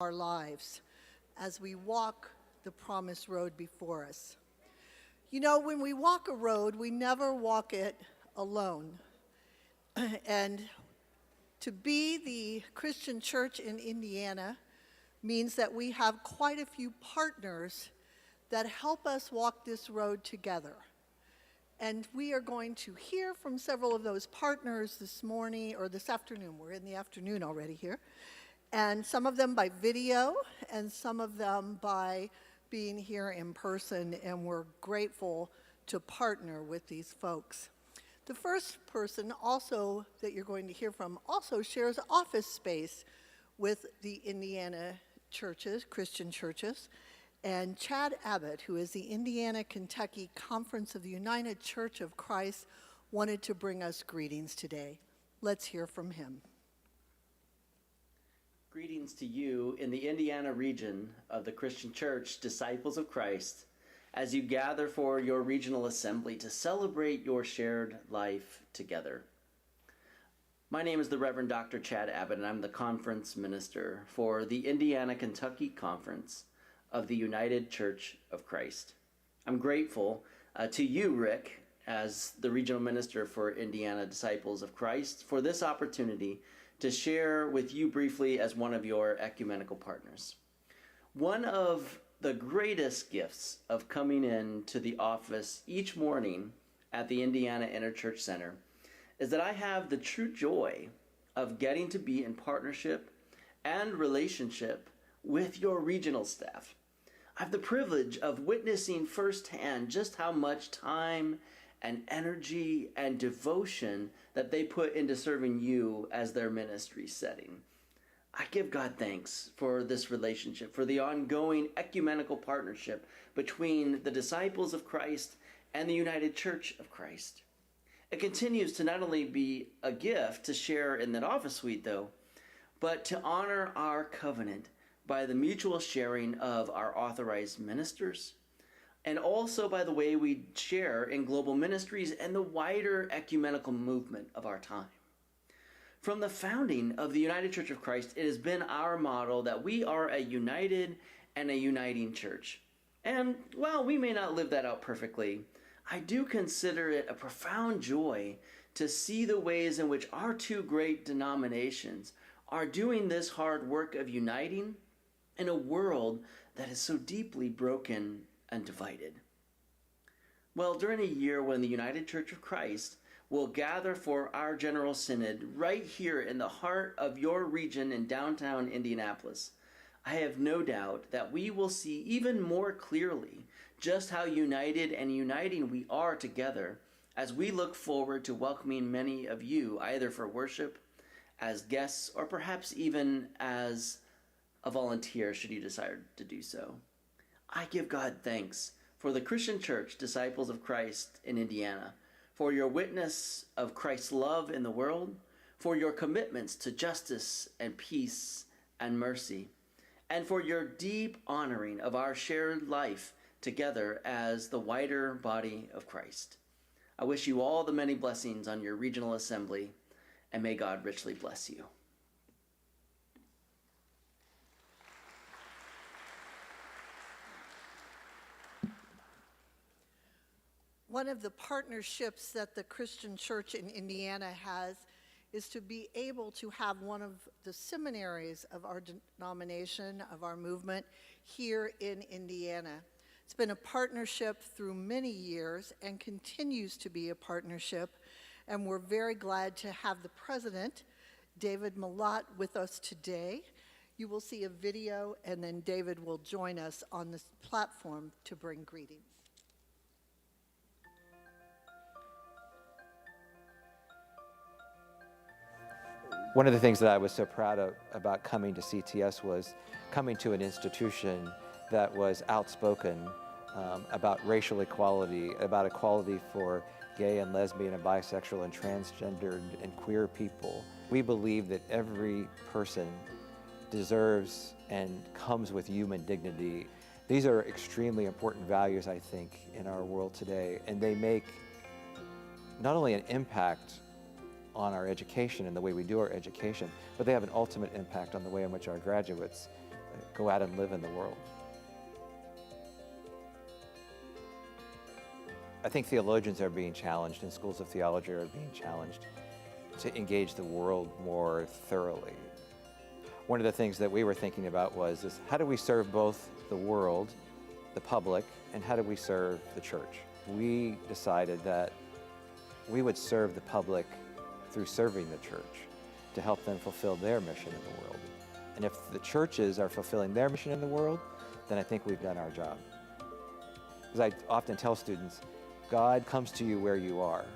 our lives as we walk the promised road before us. You know, when we walk a road, we never walk it alone. And to be the Christian church in Indiana means that we have quite a few partners that help us walk this road together. And we are going to hear from several of those partners this morning, or this afternoon. We're in the afternoon already here. And some of them by video, and some of them by being here in person, and we're grateful to partner with these folks. The first person also that you're going to hear from also shares office space with the Indiana churches, Christian churches, and Chad Abbott, who is the Indiana-Kentucky Conference of the United Church of Christ, wanted to bring us greetings today. Let's hear from him. Greetings to you in the Indiana region of the Christian Church, Disciples of Christ, as you gather for your regional assembly to celebrate your shared life together. My name is the Reverend Dr. Chad Abbott, and I'm the conference minister for the Indiana-Kentucky Conference of the United Church of Christ. I'm grateful to you, Rick, as the regional minister for Indiana Disciples of Christ, for this opportunity to share with you briefly as one of your ecumenical partners. One of the greatest gifts of coming into the office each morning at the Indiana Interchurch Center is that I have the true joy of getting to be in partnership and relationship with your regional staff. I have the privilege of witnessing firsthand just how much time and energy and devotion that they put into serving you as their ministry setting. I give God thanks for this relationship, for the ongoing ecumenical partnership between the disciples of Christ and the United Church of Christ. It continues to not only be a gift to share in that office suite, though, but to honor our covenant by the mutual sharing of our authorized ministers, and also by the way we share in global ministries and the wider ecumenical movement of our time. From the founding of the United Church of Christ, it has been our model that we are a united and a uniting church. And while we may not live that out perfectly, I do consider it a profound joy to see the ways in which our two great denominations are doing this hard work of uniting in a world that is so deeply broken and divided. Well, during a year when the United Church of Christ will gather for our General Synod right here in the heart of your region in downtown Indianapolis, I have no doubt that we will see even more clearly just how united and uniting we are together as we look forward to welcoming many of you either for worship, as guests, or perhaps even as a volunteer should you desire to do so. I give God thanks for the Christian Church, Disciples of Christ in Indiana, for your witness of Christ's love in the world, for your commitments to justice and peace and mercy, and for your deep honoring of our shared life together as the wider body of Christ. I wish you all the many blessings on your regional assembly, and may God richly bless you. One of the partnerships that the Christian church in Indiana has is to be able to have one of the seminaries of our denomination, of our movement, here in Indiana. It's been a partnership through many years and continues to be a partnership, and we're very glad to have the president, David Mott, with us today. You will see a video, and then David will join us on this platform to bring greetings. One of the things that I was so proud of about coming to CTS was coming to an institution that was outspoken about racial equality, about equality for gay and lesbian and bisexual and transgendered and queer people. We believe that every person deserves and comes with human dignity. These are extremely important values, I think, in our world today, and they make not only an impact on our education and the way we do our education, but they have an ultimate impact on the way in which our graduates go out and live in the world. I think theologians are being challenged, and schools of theology are being challenged to engage the world more thoroughly. One of the things that we were thinking about was how do we serve both the world, the public, and how do we serve the church? We decided that we would serve the public through serving the church to help them fulfill their mission in the world. And if the churches are fulfilling their mission in the world, then I think we've done our job. As I often tell students, God comes to you where you are,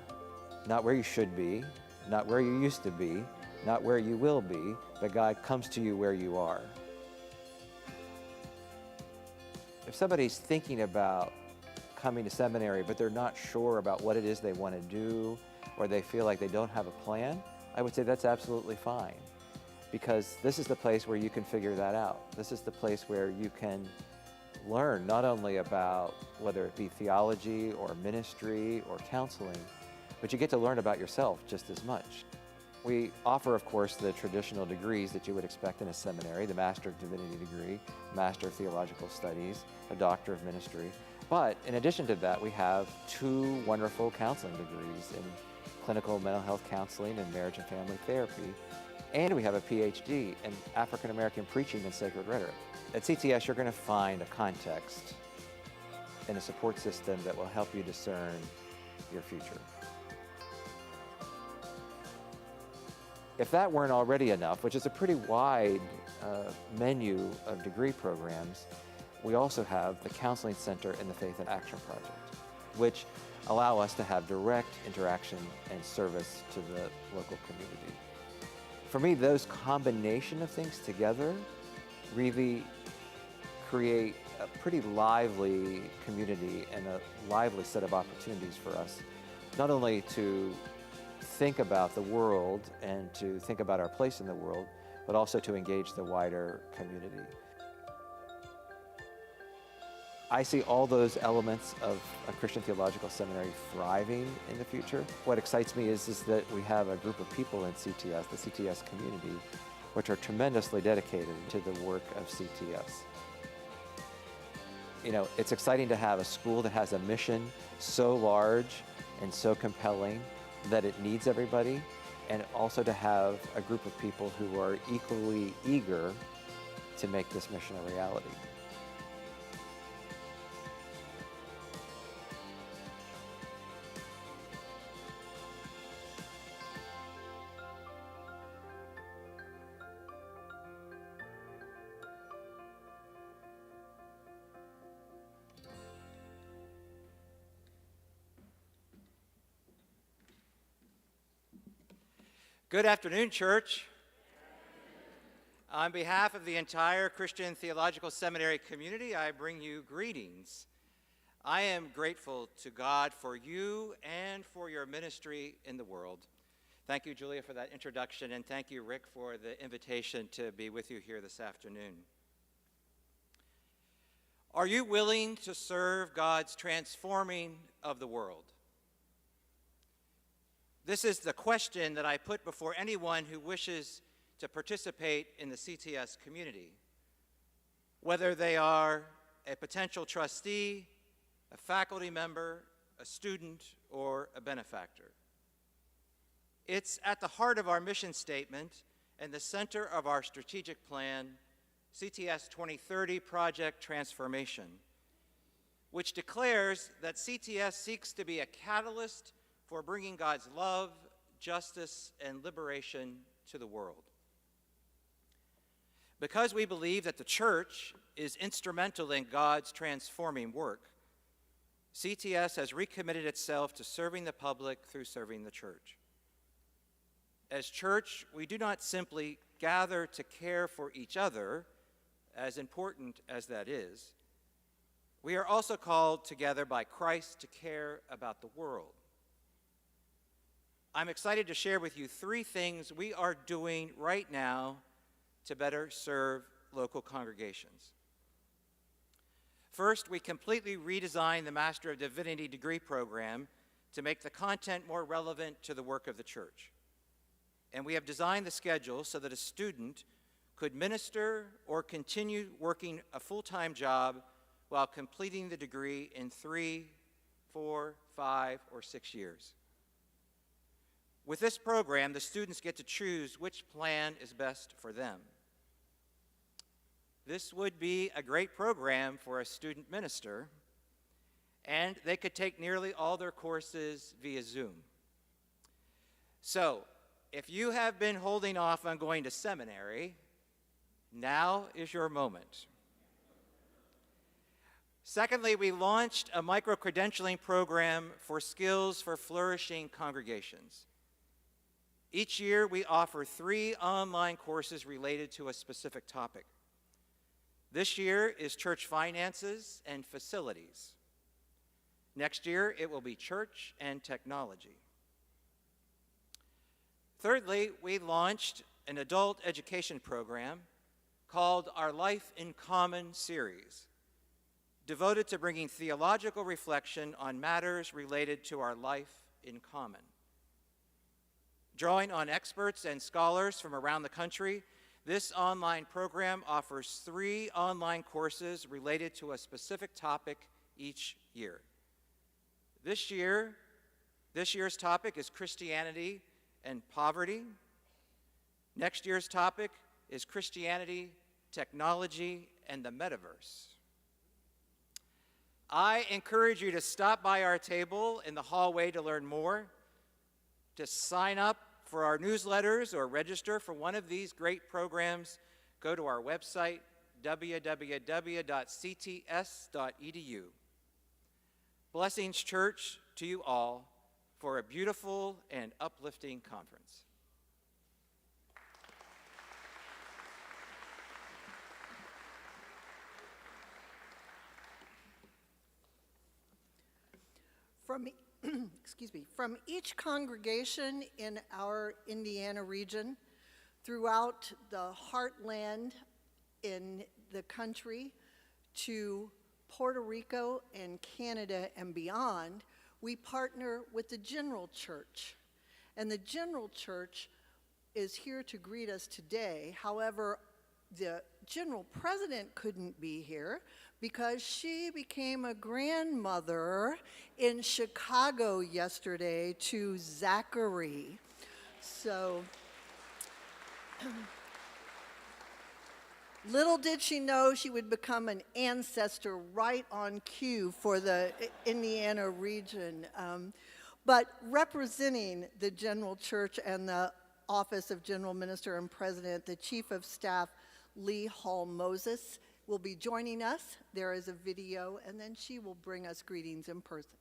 not where you should be, not where you used to be, not where you will be, but God comes to you where you are. If somebody's thinking about coming to seminary, but they're not sure about what it is they want to do, or they feel like they don't have a plan, I would say that's absolutely fine, because this is the place where you can figure that out. This is the place where you can learn not only about whether it be theology or ministry or counseling, but you get to learn about yourself just as much. We offer, of course, the traditional degrees that you would expect in a seminary, the Master of Divinity degree, Master of Theological Studies, a Doctor of Ministry. But in addition to that, we have 2 wonderful counseling degrees in clinical mental health counseling and marriage and family therapy. And we have a PhD in African American preaching and sacred rhetoric. At CTS, you're going to find a context and a support system that will help you discern your future. If that weren't already enough, which is a pretty wide menu of degree programs, we also have the Counseling Center and the Faith in Action Project, which allow us to have direct interaction and service to the local community. For me, those combination of things together really create a pretty lively community and a lively set of opportunities for us, not only to think about the world and to think about our place in the world, but also to engage the wider community. I see all those elements of a Christian Theological Seminary thriving in the future. What excites me is that we have a group of people in CTS, the CTS community, which are tremendously dedicated to the work of CTS. You know, it's exciting to have a school that has a mission so large and so compelling that it needs everybody, and also to have a group of people who are equally eager to make this mission a reality. Good afternoon, church. On behalf of the entire Christian Theological Seminary community, I bring you greetings. I am grateful to God for you and for your ministry in the world. Thank you, Julia, for that introduction, and thank you, Rick, for the invitation to be with you here this afternoon. Are you willing to serve God's transforming of the world? This is the question that I put before anyone who wishes to participate in the CTS community, whether they are a potential trustee, a faculty member, a student, or a benefactor. It's at the heart of our mission statement and the center of our strategic plan, CTS 2030 Project Transformation, which declares that CTS seeks to be a catalyst for bringing God's love, justice, and liberation to the world. Because we believe that the church is instrumental in God's transforming work, CTS has recommitted itself to serving the public through serving the church. As church, we do not simply gather to care for each other, as important as that is. We are also called together by Christ to care about the world. I'm excited to share with you 3 things we are doing right now to better serve local congregations. First, we completely redesigned the Master of Divinity degree program to make the content more relevant to the work of the church. And we have designed the schedule so that a student could minister or continue working a full-time job while completing the degree in 3, 4, 5, or 6 years. With this program, the students get to choose which plan is best for them. This would be a great program for a student minister, and they could take nearly all their courses via Zoom. So, if you have been holding off on going to seminary, now is your moment. Secondly, we launched a micro-credentialing program for skills for flourishing congregations. Each year, we offer 3 online courses related to a specific topic. This year is church finances and facilities. Next year, it will be church and technology. Thirdly, we launched an adult education program called our Life in Common series, devoted to bringing theological reflection on matters related to our life in common. Drawing on experts and scholars from around the country, this online program offers 3 online courses related to a specific topic each year. This year's topic is Christianity and poverty. Next year's topic is Christianity, technology, and the metaverse. I encourage you to stop by our table in the hallway to learn more, to sign up for our newsletters or register for one of these great programs. Go to our website, www.cts.edu. Blessings, Church, to you all for a beautiful and uplifting conference. From each congregation in our Indiana region, throughout the heartland in the country, to Puerto Rico and Canada and beyond, we partner with the General Church. And the General Church is here to greet us today. However, the General President couldn't be here because she became a grandmother in Chicago yesterday to Zachary. So, little did she know she would become an ancestor right on cue for the Indiana region. But representing the General Church and the Office of General Minister and President, the Chief of Staff, Lee Hall Moses, will be joining us. There is a video, and then she will bring us greetings in person.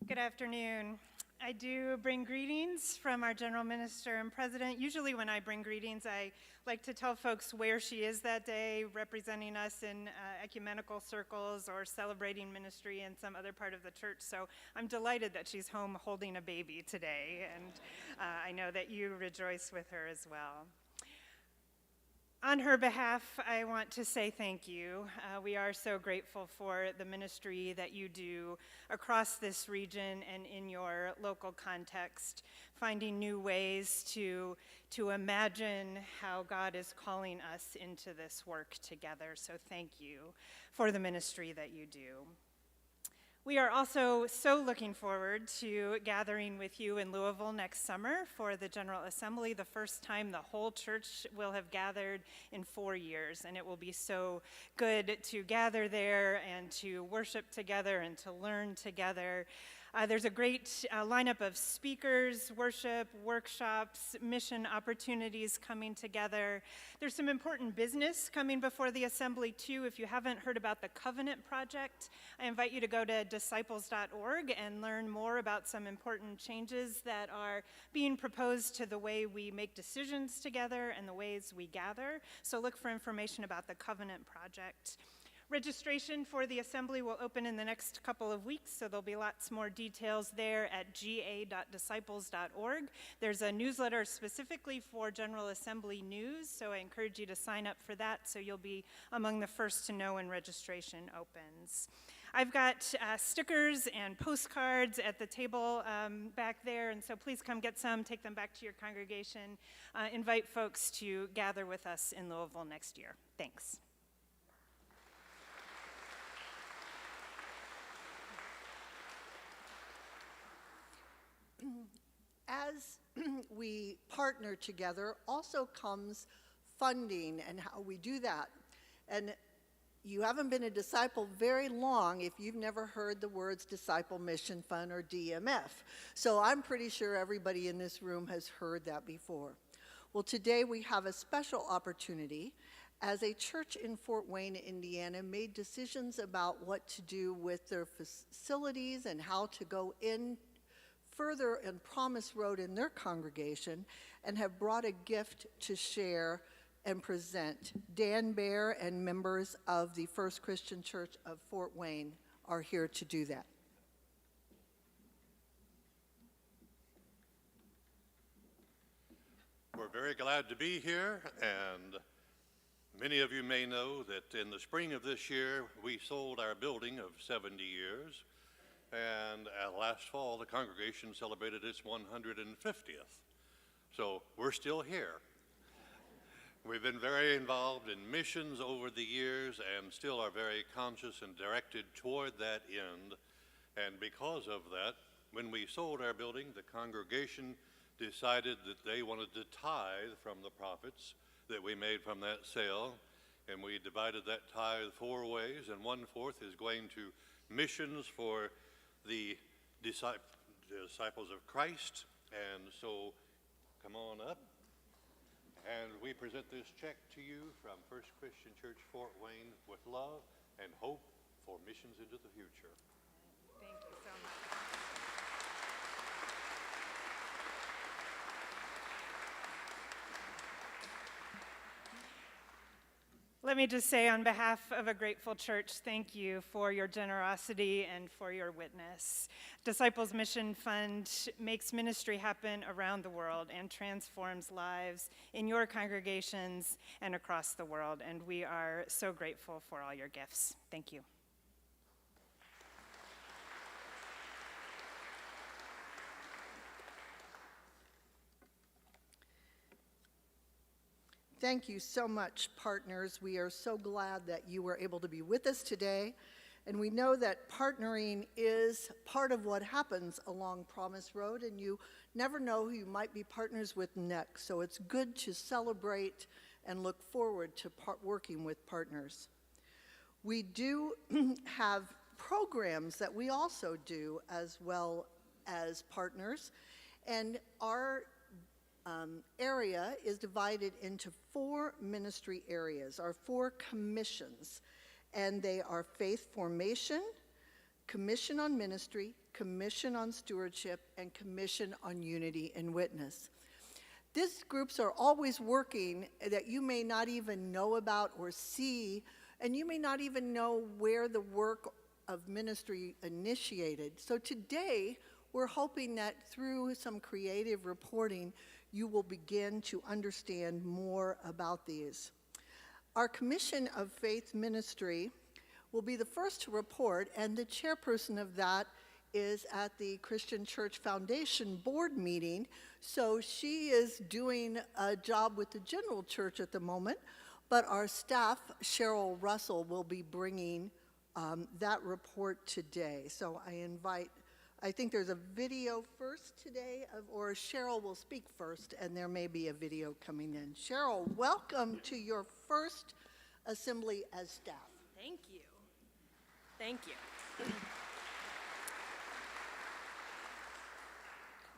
Good afternoon. I do bring greetings from our general minister and president. Usually when I bring greetings, I like to tell folks where she is that day, representing us in ecumenical circles or celebrating ministry in some other part of the church. So I'm delighted that she's home holding a baby today, and I know that you rejoice with her as well. On her behalf, I want to say thank you. We are so grateful for the ministry that you do across this region and in your local context, finding new ways to imagine how God is calling us into this work together. So thank you for the ministry that you do. We are also so looking forward to gathering with you in Louisville next summer for the General Assembly, the first time the whole church will have gathered in 4 years. And it will be so good to gather there and to worship together and to learn together. There's a great lineup of speakers, worship, workshops, mission opportunities coming together. There's some important business coming before the assembly too. If you haven't heard about the Covenant Project, I invite you to go to disciples.org and learn more about some important changes that are being proposed to the way we make decisions together and the ways we gather. So look for information about the Covenant Project. Registration for the assembly will open in the next couple of weeks, so there'll be lots more details there at ga.disciples.org. There's a newsletter specifically for General Assembly news, so I encourage you to sign up for that so you'll be among the first to know when registration opens. I've got stickers and postcards at the table back there, and so please come get some, take them back to your congregation. Invite folks to gather with us in Louisville next year. Thanks. As we partner together, also comes funding and how we do that. And you haven't been a disciple very long if you've never heard the words Disciple Mission Fund or DMF. So I'm pretty sure everybody in this room has heard that before. Well, today we have a special opportunity as a church in Fort Wayne, Indiana, made decisions about what to do with their facilities and how to go in further in Promise Road in their congregation, and have brought a gift to share and present. Dan Baer and members of the First Christian Church of Fort Wayne are here to do that. We're very glad to be here, and many of you may know that in the spring of this year, we sold our building of 70 years. And last fall, the congregation celebrated its 150th. So we're still here. We've been very involved in missions over the years and still are very conscious and directed toward that end. And because of that, when we sold our building, the congregation decided that they wanted to tithe from the profits that we made from that sale. And we divided that tithe 4 ways, and 1/4 is going to missions for the disciples of Christ. And so come on up, and we present this check to you from First Christian Church Fort Wayne with love and hope for missions into the future. Thank you so much. Let me just say on behalf of a grateful church, thank you for your generosity and for your witness. Disciples Mission Fund makes ministry happen around the world and transforms lives in your congregations and across the world, and we are so grateful for all your gifts. Thank you. Thank you so much, partners. We are so glad that you were able to be with us today. And we know that partnering is part of what happens along Promise Road, and you never know who you might be partners with next. So it's good to celebrate and look forward to working with partners. We do have programs that we also do as well as partners, and our area is divided into 4 ministry areas, our 4 commissions, and they are faith formation, commission on ministry, Commission on Stewardship, and Commission on Unity and Witness. These groups are always working that you may not even know about or see, and you may not even know where the work of ministry initiated. So today, we're hoping that through some creative reporting, you will begin to understand more about these. Our Commission of Faith Ministry will be the first to report, and the chairperson of that is at the Christian Church Foundation board meeting. So she is doing a job with the general church at the moment, but our staff, Cheryl Russell, will be bringing that report today. So I think there's a video first today, or Cheryl will speak first, and there may be a video coming in. Cheryl, welcome to your first assembly as staff. Thank you. Thank you.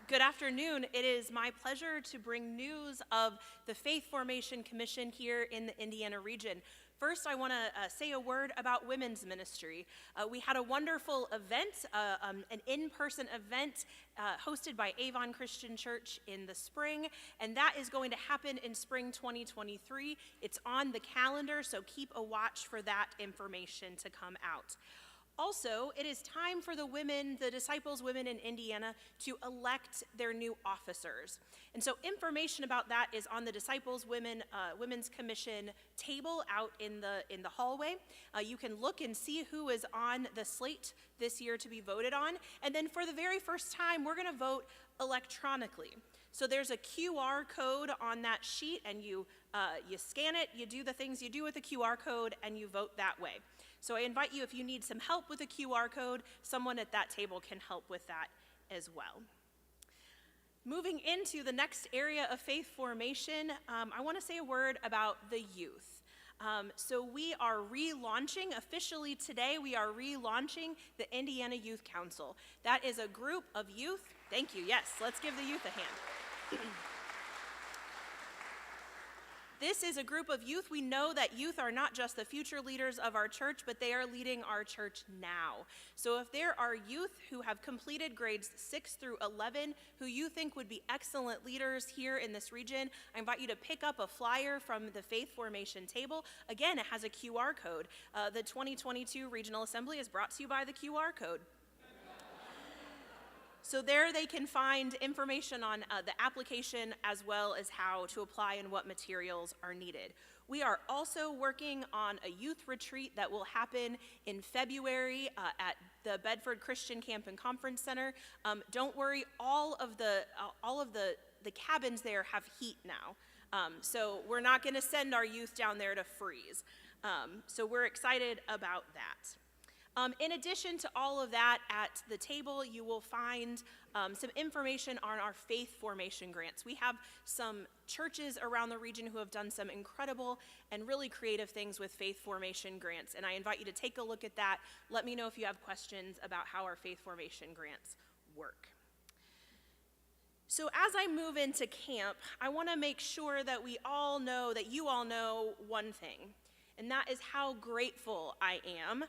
Good afternoon. It is my pleasure to bring news of the Faith Formation Commission here in the Indiana region. First, I want to say a word about women's ministry. We had a wonderful event, an in-person event hosted by Avon Christian Church in the spring, and that is going to happen in spring 2023. It's on the calendar, so keep a watch for that information to come out. Also, it is time for the Disciples Women in Indiana to elect their new officers. And so information about that is on the Disciples Women's Commission table out in the hallway. You can look and see who is on the slate this year to be voted on. And then for the very first time, we're going to vote electronically. So there's a QR code on that sheet, and you scan it, you do the things you do with the QR code, and you vote that way. So I invite you, if you need some help with a QR code, someone at that table can help with that as well. Moving into the next area of faith formation, I want to say a word about the youth. So we are relaunching, officially today, we are relaunching the Indiana Youth Council. That is a group of youth. Thank you, yes, let's give the youth a hand. This is a group of youth. We know that youth are not just the future leaders of our church, but they are leading our church now. So if there are youth who have completed grades 6 through 11 who you think would be excellent leaders here in this region, I invite you to pick up a flyer from the Faith Formation table. Again, it has a QR code. The 2022 Regional Assembly is brought to you by the QR code. So there they can find information on the application as well as how to apply and what materials are needed. We are also working on a youth retreat that will happen in February at the Bedford Christian Camp and Conference Center. Don't worry, all of the cabins there have heat now. So we're not going to send our youth down there to freeze. So we're excited about that. In addition to all of that, at the table you will find some information on our faith formation grants. We have some churches around the region who have done some incredible and really creative things with faith formation grants, and I invite you to take a look at that. Let me know if you have questions about how our faith formation grants work. So as I move into camp, I want to make sure that you all know one thing, and that is how grateful I am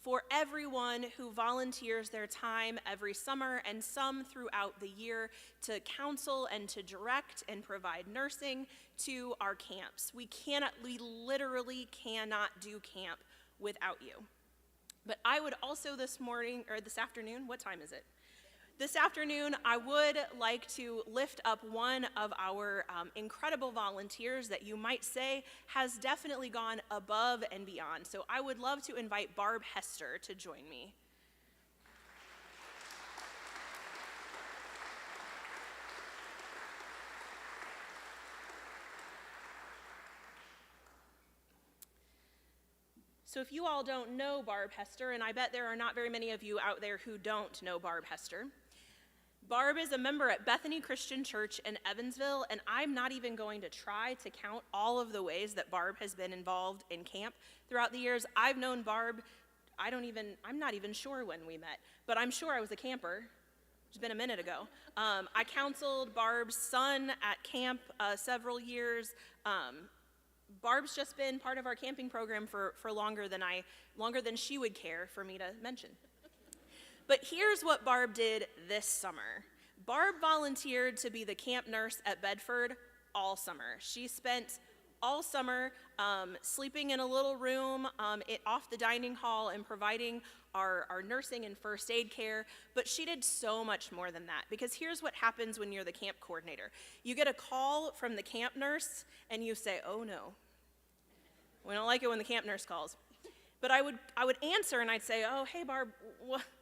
for everyone who volunteers their time every summer and some throughout the year to counsel and to direct and provide nursing to our camps. We literally cannot do camp without you. But I would also this afternoon, what time is it? This afternoon, I would like to lift up one of our incredible volunteers that you might say has definitely gone above and beyond. So I would love to invite Barb Hester to join me. So if you all don't know Barb Hester, and I bet there are not very many of you out there who don't know Barb Hester, Barb is a member at Bethany Christian Church in Evansville, and I'm not even going to try to count all of the ways that Barb has been involved in camp throughout the years. I've known Barb, I'm not even sure when we met, but I'm sure I was a camper. It's been a minute ago. I counseled Barb's son at camp several years. Barb's just been part of our camping program for longer than she would care for me to mention. But here's what Barb did this summer. Barb volunteered to be the camp nurse at Bedford all summer. She spent all summer sleeping in a little room off the dining hall and providing our nursing and first aid care, but she did so much more than that, because here's what happens when you're the camp coordinator. You get a call from the camp nurse and you say, oh no, we don't like it when the camp nurse calls. But I would answer and I'd say, oh, hey Barb,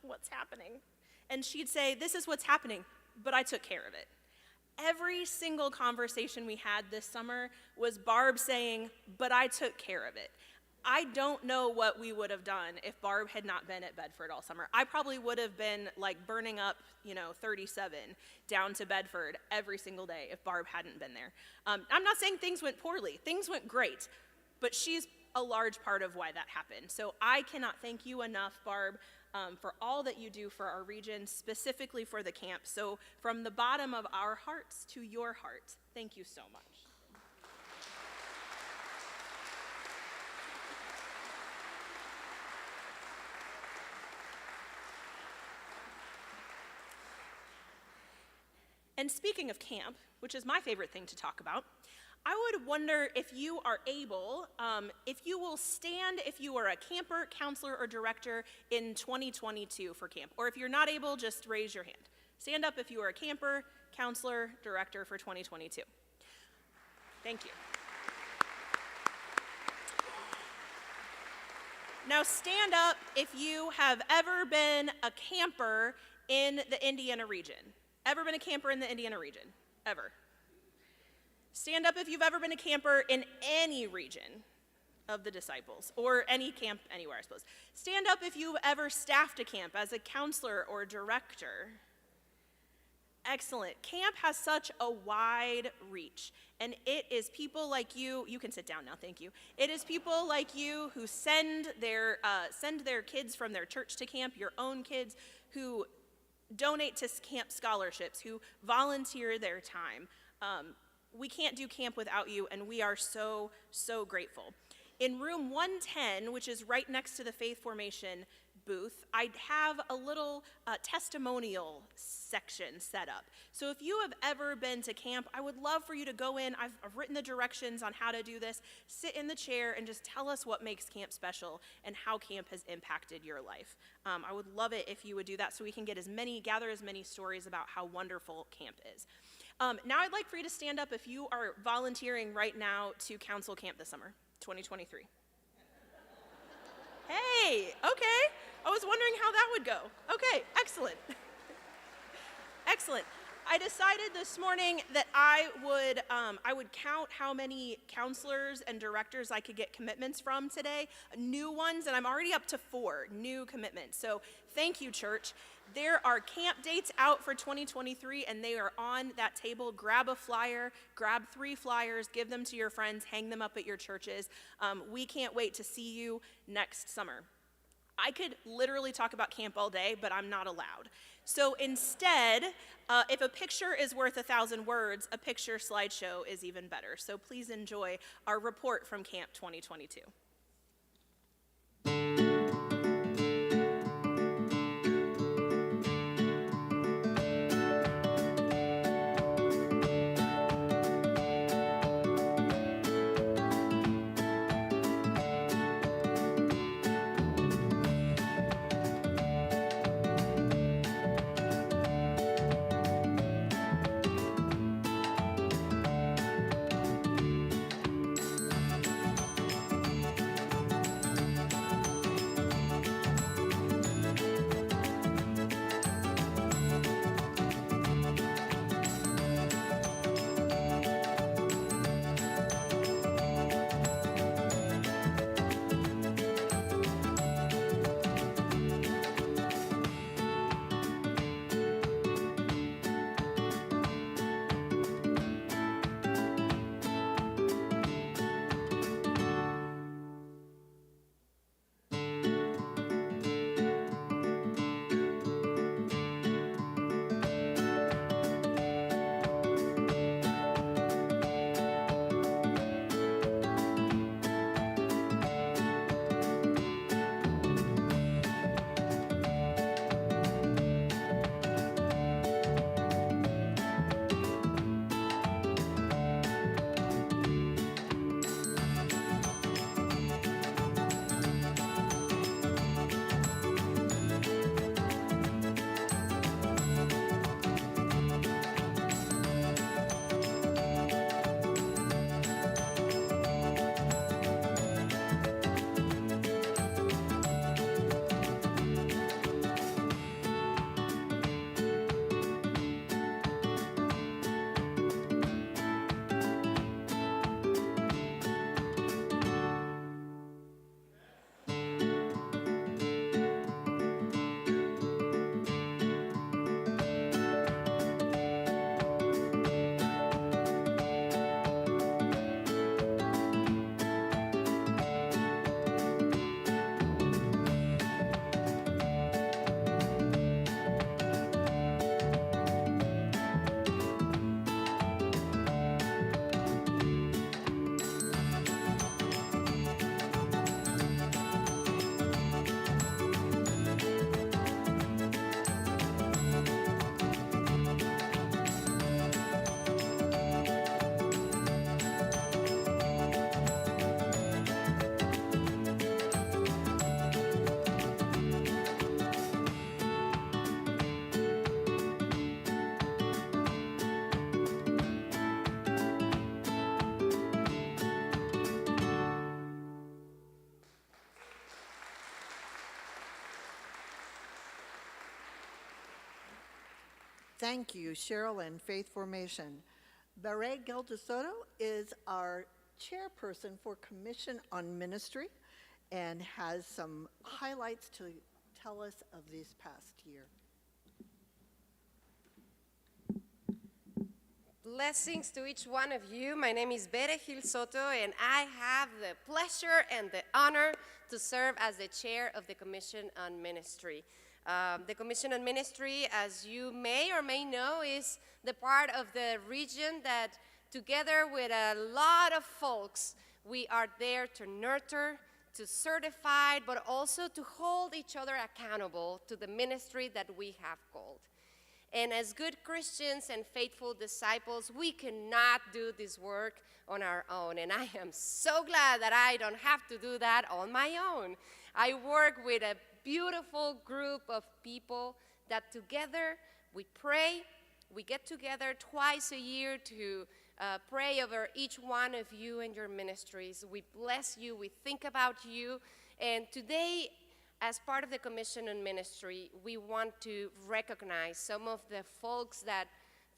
what's happening? And she'd say, this is what's happening, but I took care of it. Every single conversation we had this summer was Barb saying, but I took care of it. I don't know what we would have done if Barb had not been at Bedford all summer. I probably would have been like burning up, 37 down to Bedford every single day if Barb hadn't been there. I'm not saying things went poorly. Things went great, but she's a large part of why that happened. So I cannot thank you enough, Barb, for all that you do for our region, specifically for the camp. So from the bottom of our hearts to your heart, thank you so much. And speaking of camp, which is my favorite thing to talk about, I would wonder if you are able, if you will stand if you are a camper, counselor, or director in 2022 for camp. Or if you're not able, just raise your hand. Stand up if you are a camper, counselor, director for 2022. Thank you. Now stand up if you have ever been a camper in the Indiana region. Ever been a camper in the Indiana region? Ever. Stand up if you've ever been a camper in any region of the disciples, or any camp anywhere, I suppose. Stand up if you've ever staffed a camp as a counselor or director. Excellent. Camp has such a wide reach, and it is people like you can sit down now, thank you. It is people like you who send their kids from their church to camp, your own kids, who donate to camp scholarships, who volunteer their time. We can't do camp without you, and we are so, so grateful. In room 110, which is right next to the Faith Formation booth, I have a little testimonial section set up. So if you have ever been to camp, I would love for you to go in. I've written the directions on how to do this. Sit in the chair and just tell us what makes camp special and how camp has impacted your life. I would love it if you would do that so we can gather as many stories about how wonderful camp is. Now I'd like for you to stand up if you are volunteering right now to counsel camp this summer, 2023. Hey, okay. I was wondering how that would go. Okay, excellent. Excellent. I decided this morning that I would count how many counselors and directors I could get commitments from today, new ones, and I'm already up to 4 new commitments. So thank you, church. There are camp dates out for 2023, and they are on that table. Grab a flyer, grab 3 flyers, give them to your friends, hang them up at your churches. We can't wait to see you next summer. I could literally talk about camp all day, but I'm not allowed. So instead, if a picture is worth 1,000 words, a picture slideshow is even better. So please enjoy our report from Camp 2022. Thank you, Cheryl and Faith Formation. Barre Geldesoto is our chairperson for Commission on Ministry and has some highlights to tell us of this past year. Blessings to each one of you. My name is Bere Gil Soto, and I have the pleasure and the honor to serve as the chair of the Commission on Ministry. The Commission on Ministry, as you may or may know, is the part of the region that, together with a lot of folks, we are there to nurture, to certify, but also to hold each other accountable to the ministry that we have called. And as good Christians and faithful disciples, we cannot do this work on our own. And I am so glad that I don't have to do that on my own. I work with a beautiful group of people that together we pray. We get together twice a year to pray over each one of you and your ministries. We bless you. We think about you. And today, as part of the Commission on Ministry, we want to recognize some of the folks that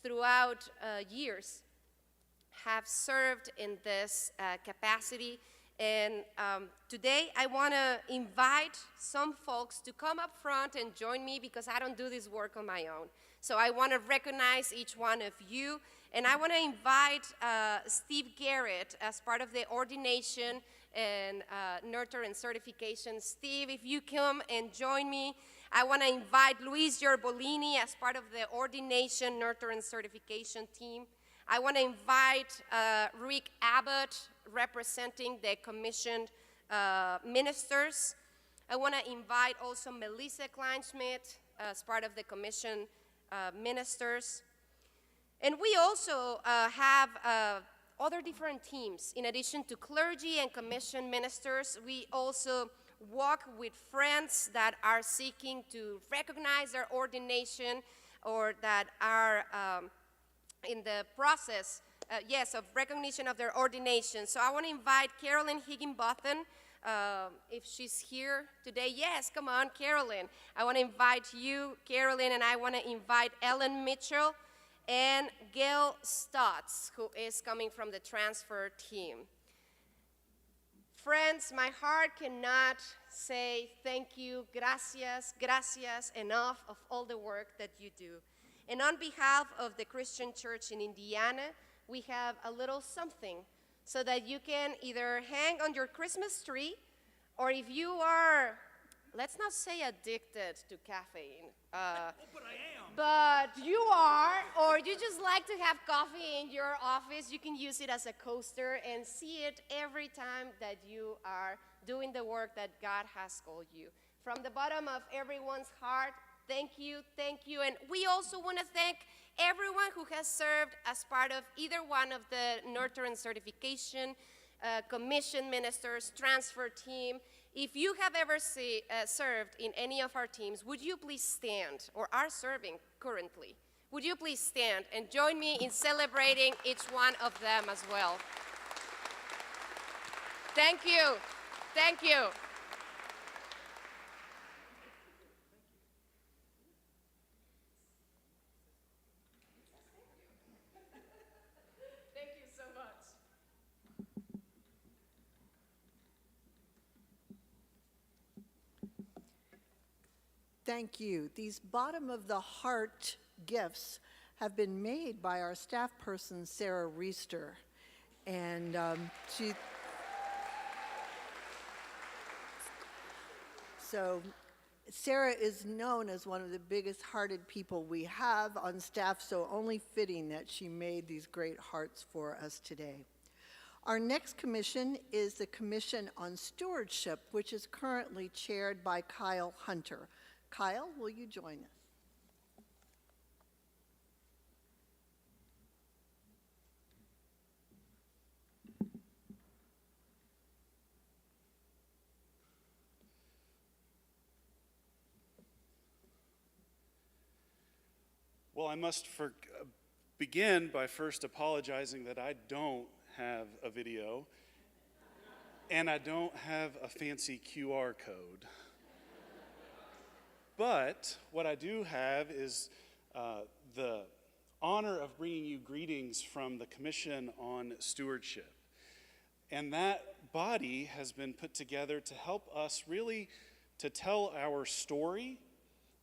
throughout years have served in this capacity. And today I want to invite some folks to come up front and join me because I don't do this work on my own. So I want to recognize each one of you. And I want to invite Steve Garrett as part of the ordination and nurture and certification. Steve, if you come and join me. I want to invite Luis Gerbolini as part of the ordination, nurture and certification team. I want to invite Rick Abbott representing the commissioned ministers. I want to invite also Melissa Kleinschmidt as part of the commissioned ministers. And we also have other different teams. In addition to clergy and commissioned ministers, we also walk with friends that are seeking to recognize their ordination or that are in the process, of recognition of their ordination. So I want to invite Carolyn Higginbotham, if she's here today. Yes, come on, Carolyn. I want to invite you, Carolyn, and I want to invite Ellen Mitchell and Gail Stotts, who is coming from the transfer team. Friends, my heart cannot say thank you, gracias, gracias enough of all the work that you do. And on behalf of the Christian Church in Indiana, we have a little something so that you can either hang on your Christmas tree, or if you are, let's not say addicted to caffeine, but I am. But you are, or you just like to have coffee in your office, you can use it as a coaster and see it every time that you are doing the work that God has called you. From the bottom of everyone's heart, thank you, thank you. And we also want to thank everyone who has served as part of either one of the nurture and certification, commission ministers, transfer team. If you have ever served in any of our teams, would you please stand, or are serving currently? Would you please stand and join me in celebrating each one of them as well? Thank you. Thank you. Thank you so much. Thank you. These bottom of the heart gifts have been made by our staff person, Sarah Reister. And so Sarah is known as one of the biggest hearted people we have on staff, so only fitting that she made these great hearts for us today. Our next commission is the Commission on Stewardship, which is currently chaired by Kyle Hunter. Kyle, will you join us? Well, I must begin by first apologizing that I don't have a video and I don't have a fancy QR code. But what I do have is the honor of bringing you greetings from the Commission on Stewardship. And that body has been put together to help us really to tell our story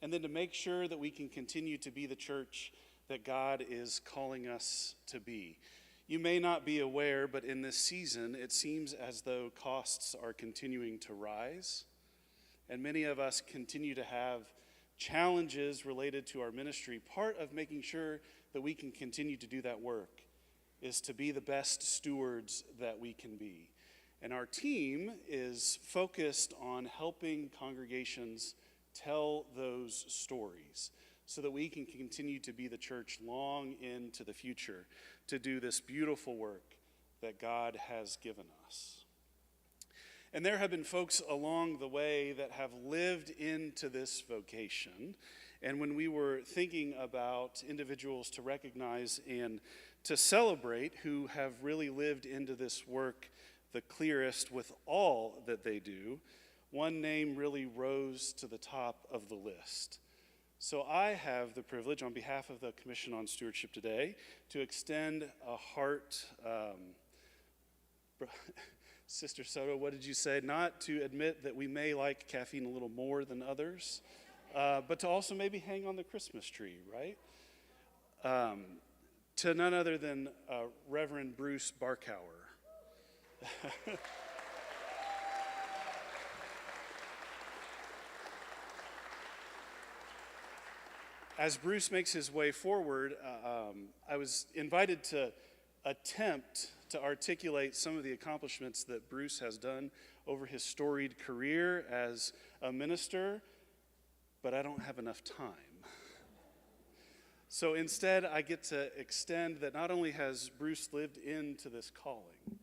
and then to make sure that we can continue to be the church that God is calling us to be. You may not be aware, but in this season, it seems as though costs are continuing to rise, and many of us continue to have challenges related to our ministry. Part of making sure that we can continue to do that work is to be the best stewards that we can be. And our team is focused on helping congregations tell those stories so that we can continue to be the church long into the future to do this beautiful work that God has given us. And there have been folks along the way that have lived into this vocation. And when we were thinking about individuals to recognize and to celebrate who have really lived into this work the clearest with all that they do, one name really rose to the top of the list. So I have the privilege, on behalf of the Commission on Stewardship today, to extend a heart, Sister Soto, what did you say? Not to admit that we may like caffeine a little more than others, but to also maybe hang on the Christmas tree, right? To none other than Reverend Bruce Barkauer. As Bruce makes his way forward, I was invited to attempt to articulate some of the accomplishments that Bruce has done over his storied career as a minister, but I don't have enough time. So instead, I get to extend that not only has Bruce lived into this calling,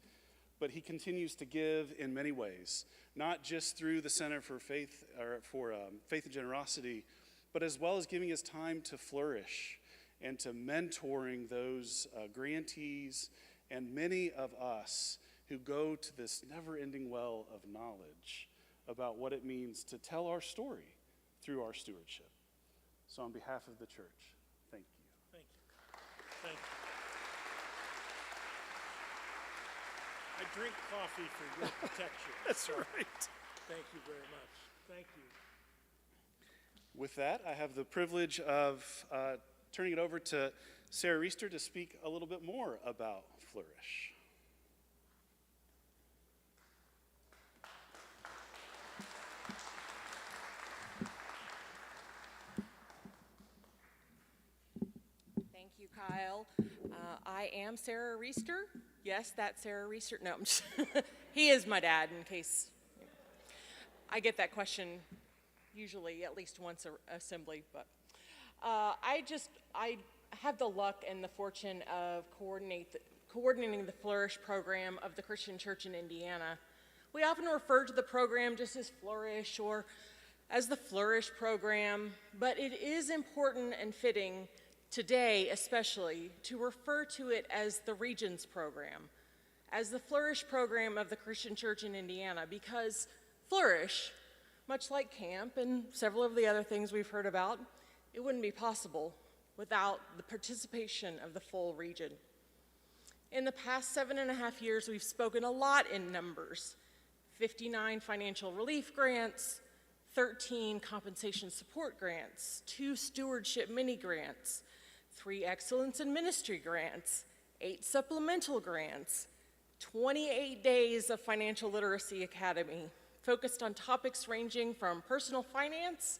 but he continues to give in many ways, not just through the Center for Faith and Generosity, but as well as giving his time to Flourish and to mentoring those grantees and many of us who go to this never-ending well of knowledge about what it means to tell our story through our stewardship. So on behalf of the church, thank you. Thank you. Thank you. I drink coffee for your protection. That's right. Thank you very much. Thank you. With that, I have the privilege of turning it over to Sarah Reister to speak a little bit more about Flourish. Thank you, Kyle. I am Sarah Reister. Yes, that's Sarah Reister. No, I'm just he is my dad, in case I get that question usually at least once a assembly. But I have the luck and the fortune of coordinating the Flourish program of the Christian Church in Indiana. We often refer to the program just as Flourish or as the Flourish program, but it is important and fitting today especially to refer to it as the Regions program, as the Flourish program of the Christian Church in Indiana, because Flourish, much like camp and several of the other things we've heard about, it wouldn't be possible without the participation of the full region. In the past 7.5 years, we've spoken a lot in numbers: 59 financial relief grants, 13 compensation support grants, 2 stewardship mini grants, 3 excellence in ministry grants, 8 supplemental grants, 28 days of financial literacy academy, focused on topics ranging from personal finance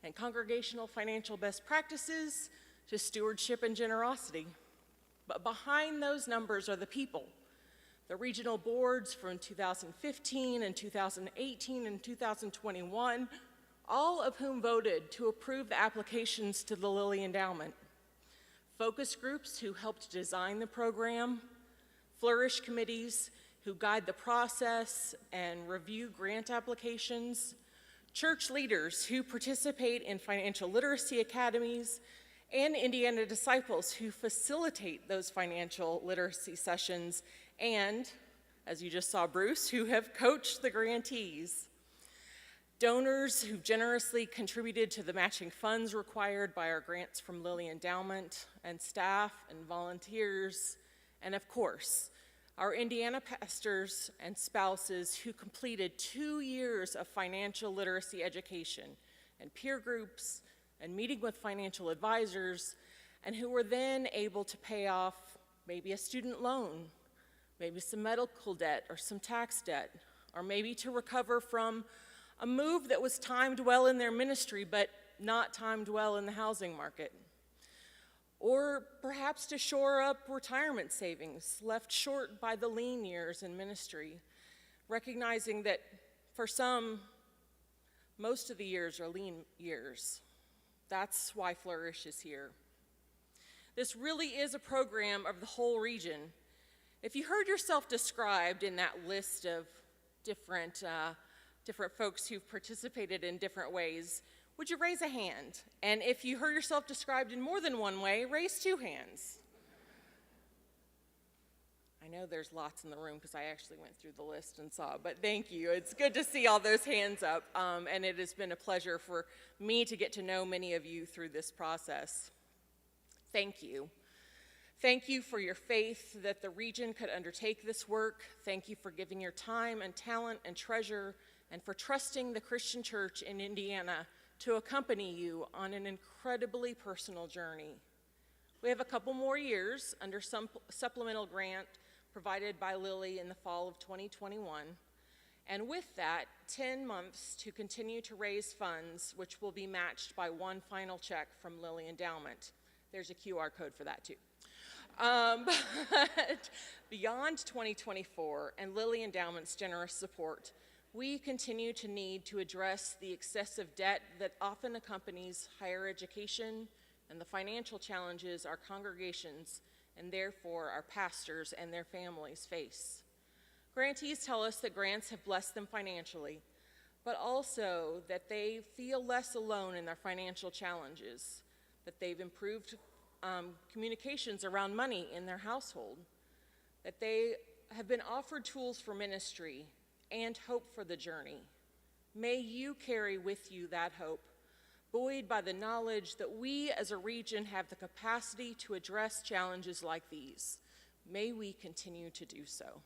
and congregational financial best practices to stewardship and generosity. But behind those numbers are the people. The regional boards from 2015 and 2018 and 2021, all of whom voted to approve the applications to the Lilly Endowment. Focus groups who helped design the program, Flourish committees who guide the process and review grant applications, church leaders who participate in financial literacy academies, and Indiana disciples who facilitate those financial literacy sessions, and, as you just saw Bruce, who have coached the grantees. donors who generously contributed to the matching funds required by our grants from Lilly Endowment, and staff and volunteers, and of course, our Indiana pastors and spouses who completed 2 years of financial literacy education and peer groups and meeting with financial advisors, and who were then able to pay off maybe a student loan, maybe some medical debt or some tax debt, or maybe to recover from a move that was timed well in their ministry but not timed well in the housing market. Or perhaps to shore up retirement savings left short by the lean years in ministry, recognizing that for some, most of the years are lean years. That's why Flourish is here. This really is a program of the whole region. If you heard yourself described in that list of different folks who've participated in different ways, would you raise a hand? And if you heard yourself described in more than one way, raise 2 hands. I know there's lots in the room because I actually went through the list and saw, but thank you. It's good to see all those hands up, and it has been a pleasure for me to get to know many of you through this process. Thank you. Thank you for your faith that the region could undertake this work. Thank you for giving your time and talent and treasure, and for trusting the Christian Church in Indiana to accompany you on an incredibly personal journey. We have a couple more years under some supplemental grant provided by Lilly in the fall of 2021, and with that, 10 months to continue to raise funds, which will be matched by one final check from Lilly Endowment. There's a QR code for that too. But beyond 2024 and Lilly Endowment's generous support, we continue to need to address the excessive debt that often accompanies higher education and the financial challenges our congregations and therefore our pastors and their families face. Grantees tell us that grants have blessed them financially, but also that they feel less alone in their financial challenges, that they've improved communications around money in their household, that they have been offered tools for ministry and hope for the journey. May you carry with you that hope, buoyed by the knowledge that we as a region have the capacity to address challenges like these. May we continue to do so.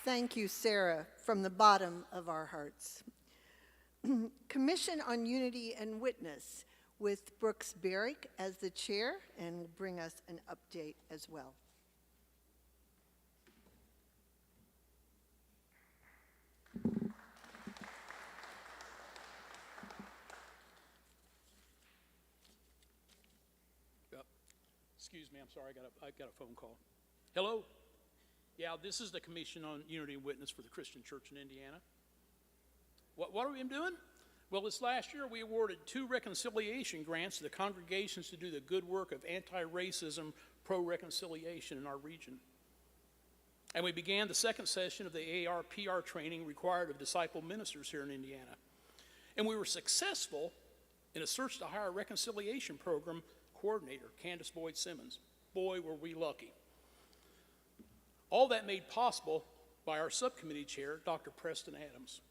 Thank you, Sarah, from the bottom of our hearts. Commission on Unity and Witness, with Brooks Barrick as the chair, and will bring us an update as well. Excuse me, I'm sorry, I got a phone call. Hello? Yeah, this is the Commission on Unity and Witness for the Christian Church in Indiana. What have we been doing? Well, this last year we awarded 2 reconciliation grants to the congregations to do the good work of anti-racism, pro-reconciliation in our region. And we began the 2nd session of the ARPR training required of disciple ministers here in Indiana. And we were successful in a search to hire reconciliation program coordinator, Candace Boyd Simmons. Boy, were we lucky. All that made possible by our subcommittee chair, Dr. Preston Adams.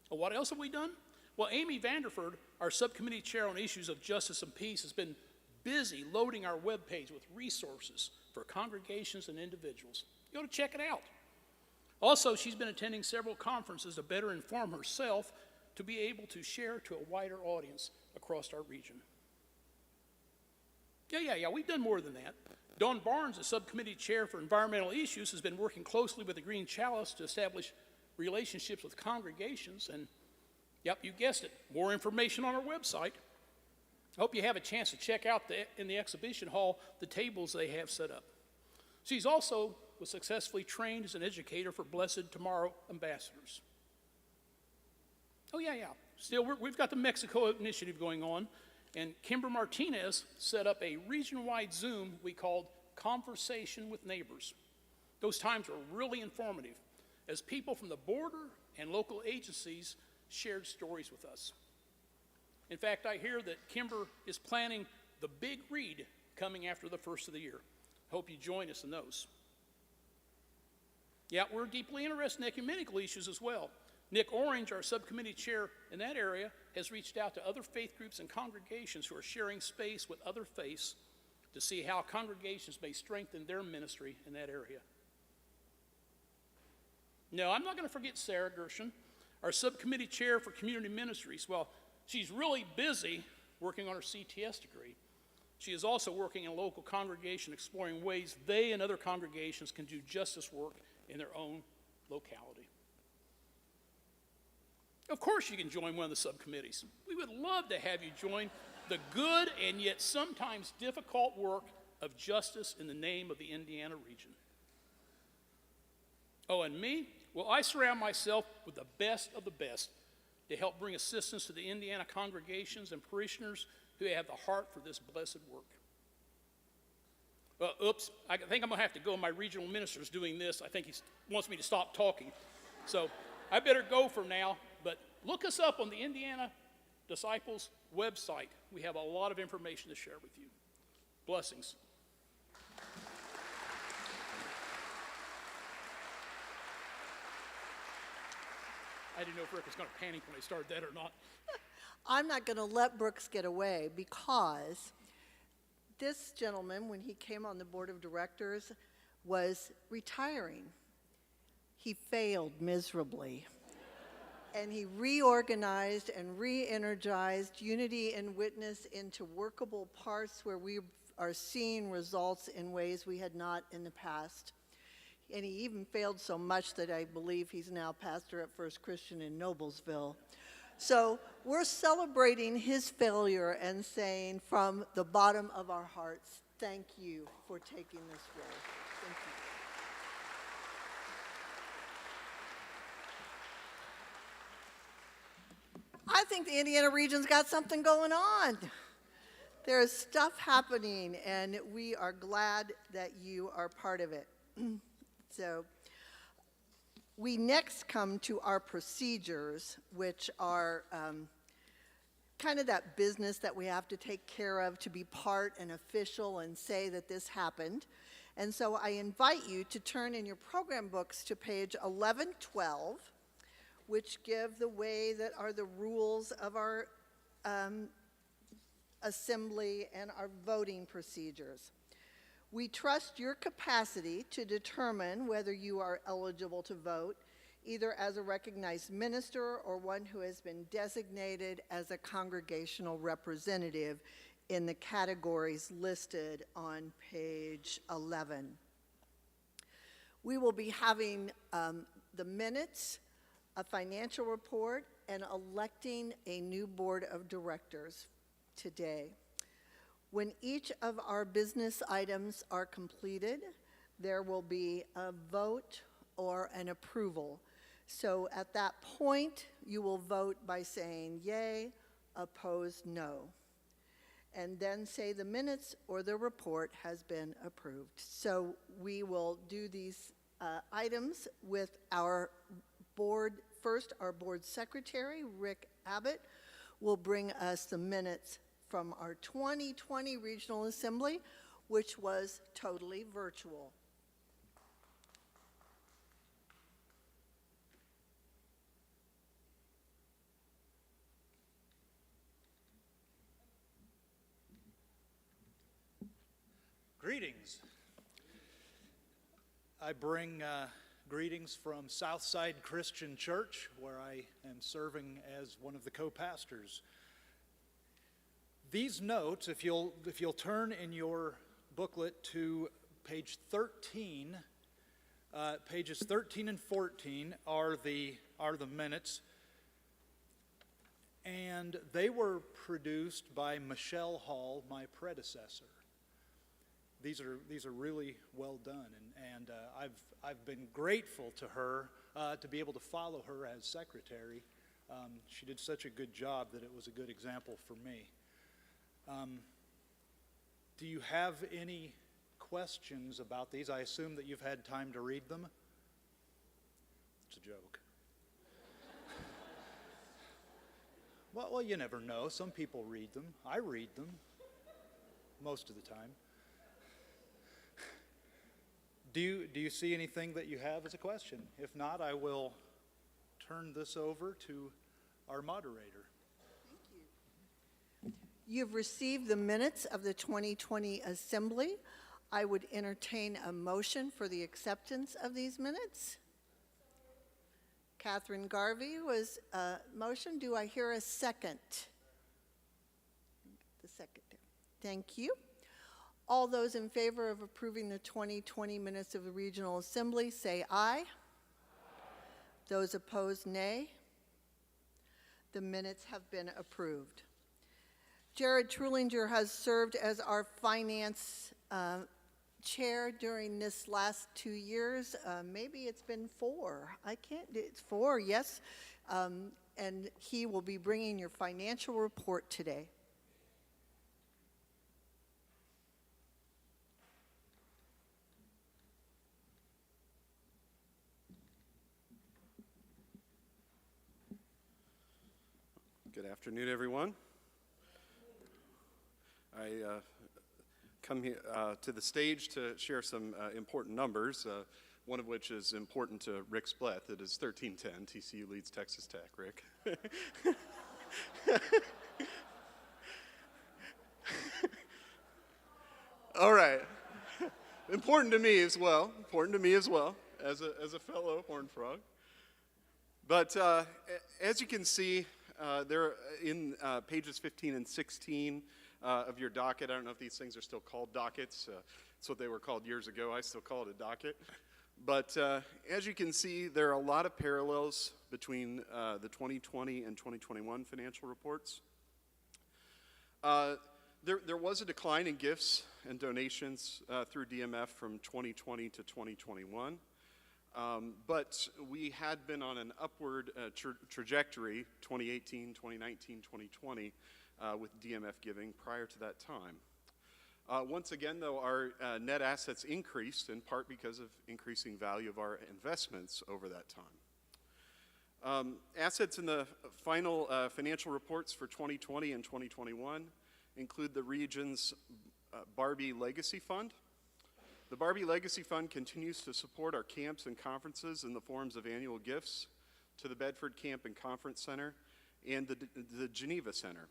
Well, what else have we done? Well, Amy Vanderford, our subcommittee chair on issues of justice and peace, has been busy loading our webpage with resources for congregations and individuals. You ought to check it out. Also, she's been attending several conferences to better inform herself to be able to share to a wider audience across our region. Yeah, we've done more than that. Dawn Barnes, the subcommittee chair for environmental issues, has been working closely with the Green Chalice to establish relationships with congregations, and yep, you guessed it, more information on our website. I hope you have a chance to check out in the exhibition hall the tables they have set up. She's also was successfully trained as an educator for Blessed Tomorrow ambassadors. Oh yeah. Still, we've got the Mexico initiative going on, and Kimber Martinez set up a region-wide Zoom we called Conversation with Neighbors. Those times were really informative as people from the border and local agencies shared stories with us. In fact, I hear that Kimber is planning the big read coming after the first of the year. Hope you join us in those. Yeah, we're deeply interested in ecumenical issues as well. Nick Orange, our subcommittee chair in that area, has reached out to other faith groups and congregations who are sharing space with other faiths to see how congregations may strengthen their ministry in that area. No, I'm not going to forget Sarah Gershon, our subcommittee chair for community ministries. Well, she's really busy working on her CTS degree. She is also working in a local congregation exploring ways they and other congregations can do justice work in their own locality. Of course you can join one of the subcommittees. We would love to have you join the good and yet sometimes difficult work of justice in the name of the Indiana region. Oh, and me? Well, I surround myself with the best of the best to help bring assistance to the Indiana congregations and parishioners who have the heart for this blessed work. Oops, I think I'm going to have to go. My regional minister's doing this. I think he wants me to stop talking. So I better go for now, but look us up on the Indiana Disciples website. We have a lot of information to share with you. Blessings. I didn't know if Rick was going to panic when I started that or not. I'm not going to let Brooks get away because this gentleman, when he came on the board of directors, was retiring. He failed miserably. And he reorganized and re-energized Unity and Witness into workable parts where we are seeing results in ways we had not in the past. And he even failed so much that I believe he's now pastor at First Christian in Noblesville. So we're celebrating his failure and saying from the bottom of our hearts, thank you for taking this role. Thank you. I think the Indiana region's got something going on. There's stuff happening, and we are glad that you are part of it. So we next come to our procedures, which are kind of that business that we have to take care of to be part and official and say that this happened. And so I invite you to turn in your program books to page 1112, which give the way that are the rules of our assembly and our voting procedures. We trust your capacity to determine whether you are eligible to vote, either as a recognized minister or one who has been designated as a congregational representative in the categories listed on page 11. We will be having the minutes, a financial report, and electing a new board of directors today. When each of our business items are completed, there will be a vote or an approval. So at that point, you will vote by saying yay, opposed, no. And then say the minutes or the report has been approved. So we will do these items with our board. First, our board secretary, Rick Abbott, will bring us the minutes from our 2020 Regional Assembly, which was totally virtual. Greetings. I bring greetings from Southside Christian Church, where I am serving as one of the co-pastors. These notes, if you'll turn in your booklet to page 13, pages 13 and 14 are the minutes, and they were produced by Michelle Hall, my predecessor. These are really well done, and I've been grateful to her to be able to follow her as secretary. She did such a good job that it was a good example for me. Do you have any questions about these? I assume that you've had time to read them. It's a joke. Well, you never know. Some people read them. I read them. most of the time. Do you see anything that you have as a question? If not, I will turn this over to our moderator. You've received the minutes of the 2020 Assembly. I would entertain a motion for the acceptance of these minutes. Catherine Garvey was a motion. Do I hear a second? The second. Thank you. All those in favor of approving the 2020 minutes of the Regional Assembly say aye. Aye. Those opposed, nay. The minutes have been approved. Jared Trulinger has served as our finance chair during this last 2 years. Maybe it's been 4. It's 4, yes. And he will be bringing your financial report today. Good afternoon, everyone. I come here to the stage to share some important numbers, one of which is important to Rick Splett. It is 1310. TCU leads Texas Tech, Rick. All right. Important to me as well, as a fellow Horned Frog. But as you can see, there in pages 15 and 16 of your docket. I don't know if these things are still called dockets. That's what they were called years ago. I still call it a docket. But as you can see, there are a lot of parallels between the 2020 and 2021 financial reports. There was a decline in gifts and donations through DMF from 2020 to 2021. But we had been on an upward trajectory, 2018, 2019, 2020, with DMF giving prior to that time. Once again, though, our net assets increased in part because of increasing value of our investments over that time. Assets in the final financial reports for 2020 and 2021 include the region's Barbie Legacy Fund. The Barbie Legacy Fund continues to support our camps and conferences in the forms of annual gifts to the Bedford Camp and Conference Center and the Geneva Center.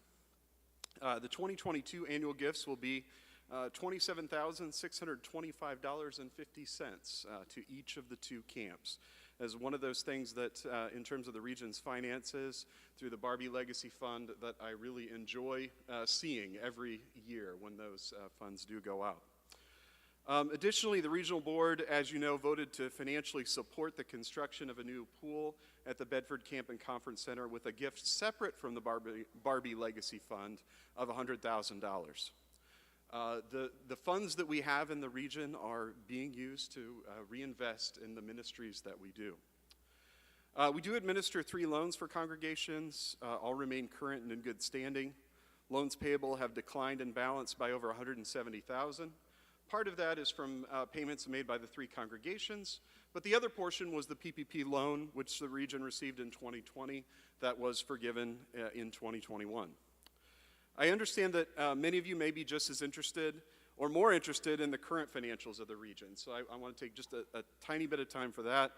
The 2022 annual gifts will be $27,625.50 to each of the 2 camps, as one of those things that, in terms of the region's finances, through the Barbie Legacy Fund, that I really enjoy seeing every year when those funds do go out. Additionally, the regional board, as you know, voted to financially support the construction of a new pool at the Bedford Camp and Conference Center with a gift separate from the Barbie Legacy Fund of $100,000. The funds that we have in the region are being used to reinvest in the ministries that we do. We do administer 3 loans for congregations. All remain current and in good standing. Loans payable have declined in balance by over $170,000. Part of that is from payments made by the 3 congregations, but the other portion was the PPP loan, which the region received in 2020, that was forgiven in 2021. I understand that many of you may be just as interested or more interested in the current financials of the region, so I want to take just a tiny bit of time for that.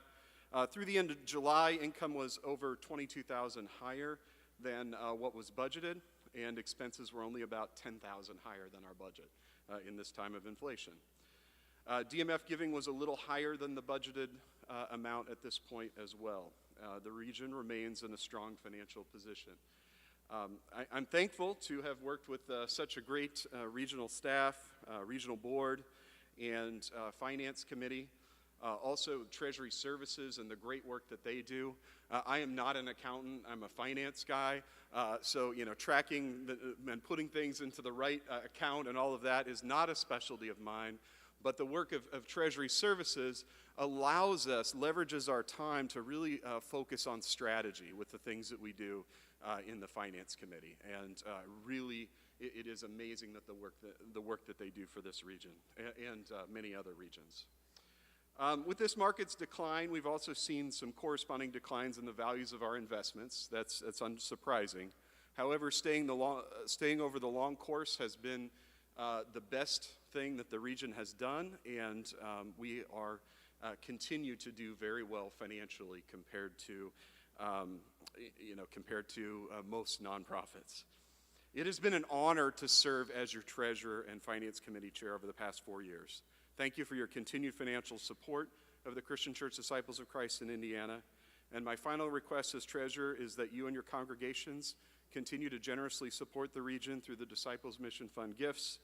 Through the end of July, income was over $22,000 higher than what was budgeted, and expenses were only about $10,000 higher than our budget in this time of inflation. DMF giving was a little higher than the budgeted amount at this point as well. The region remains in a strong financial position. I'm thankful to have worked with such a great regional staff, regional board, and finance committee. Also Treasury Services and the great work that they do. I am not an accountant, I'm a finance guy, so tracking and putting things into the right account and all of that is not a specialty of mine, but the work of Treasury Services leverages our time to really focus on strategy with the things that we do in the finance committee, and really it is amazing that the work that they do for this region and many other regions. With this market's decline, we've also seen some corresponding declines in the values of our investments. That's unsurprising. However, staying over the long course has been the best thing that the region has done, and we are continue to do very well financially compared to most nonprofits. It has been an honor to serve as your treasurer and finance committee chair over the past 4 years. Thank you for your continued financial support of the Christian Church Disciples of Christ in Indiana. And my final request as treasurer is that you and your congregations continue to generously support the region through the Disciples Mission Fund gifts,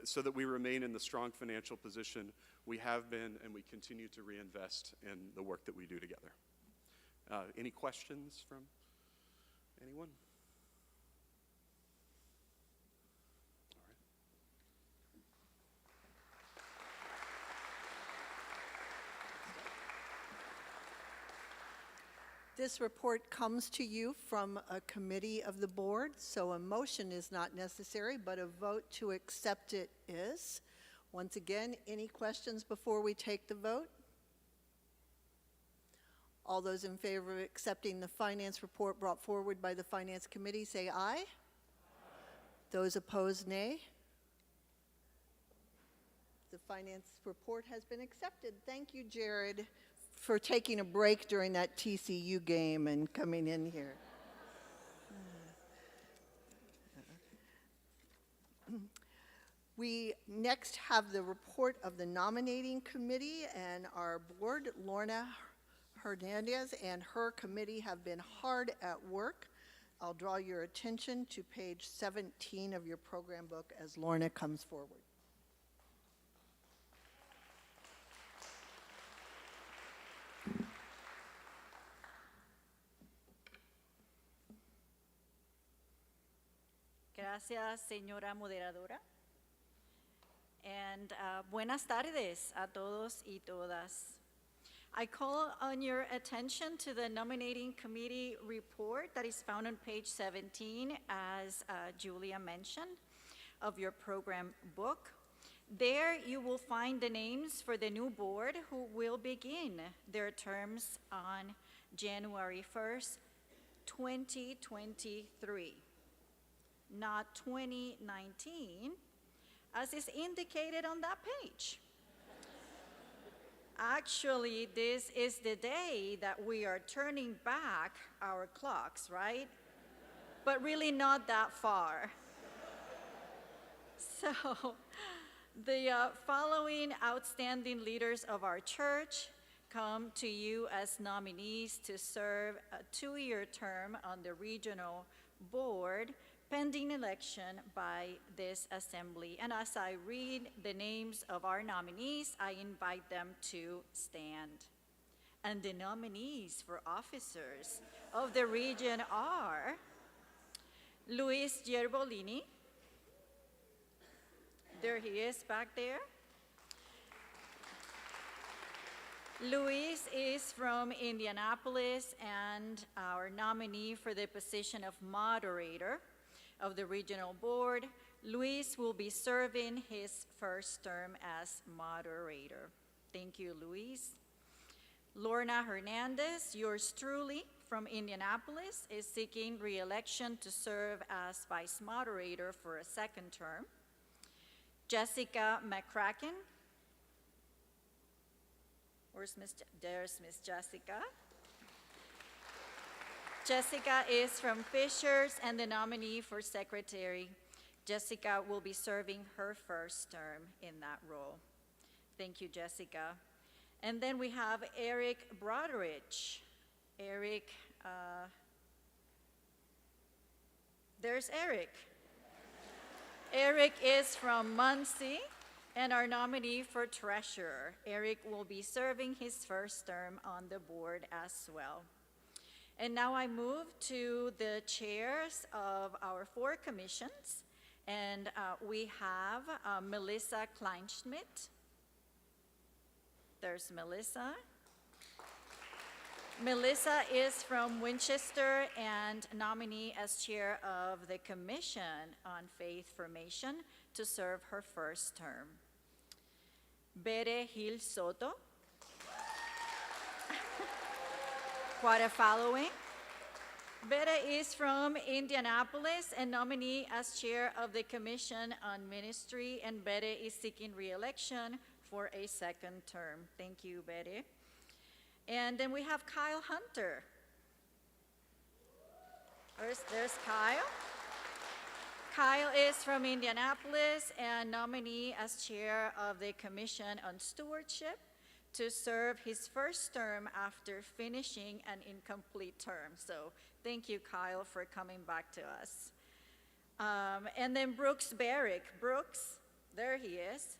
so that we remain in the strong financial position we have been, and we continue to reinvest in the work that we do together. Any questions from anyone? This report comes to you from a committee of the board, so a motion is not necessary, but a vote to accept it is. Once again, any questions before we take the vote? All those in favor of accepting the finance report brought forward by the Finance Committee say aye. Aye. Those opposed, nay. The finance report has been accepted. Thank you, Jared, for taking a break during that TCU game and coming in here. We next have the report of the nominating committee, and our board, Lorna Hernandez and her committee have been hard at work. I'll draw your attention to page 17 of your program book as Lorna comes forward. Gracias, señora moderadora. And buenas tardes a todos y todas. I call on your attention to the nominating committee report that is found on page 17, as Julia mentioned, of your program book. There you will find the names for the new board who will begin their terms on January 1st, 2023. Not 2019, as is indicated on that page. Actually, this is the day that we are turning back our clocks, right? But really not that far. So, the following outstanding leaders of our church come to you as nominees to serve a 2-year term on the regional board, pending election by this assembly. And as I read the names of our nominees, I invite them to stand. And the nominees for officers of the region are Luis Gerbolini. There he is back there. Luis is from Indianapolis and our nominee for the position of moderator of the regional board. Luis will be serving his first term as moderator. Thank you, Luis. Lorna Hernandez, yours truly, from Indianapolis, is seeking re-election to serve as vice moderator for a 2nd term. Jessica McCracken. There's Miss Jessica. Jessica is from Fishers and the nominee for secretary. Jessica will be serving her first term in that role. Thank you, Jessica. And then we have Eric Broderidge. Eric, there's Eric. Eric is from Muncie and our nominee for treasurer. Eric will be serving his first term on the board as well. And now I move to the chairs of our 4 commissions. And we have Melissa Kleinschmidt. There's Melissa. Melissa is from Winchester and nominee as chair of the Commission on Faith Formation to serve her first term. Bere Gil Soto. Quite a following. Betta is from Indianapolis and nominee as chair of the Commission on Ministry, and Betta is seeking re-election for a second term. Thank you, Betta. And then we have Kyle Hunter. There's Kyle. Kyle is from Indianapolis and nominee as chair of the Commission on Stewardship to serve his first term after finishing an incomplete term. So thank you, Kyle, for coming back to us. And then Brooks Barrick. Brooks, there he is.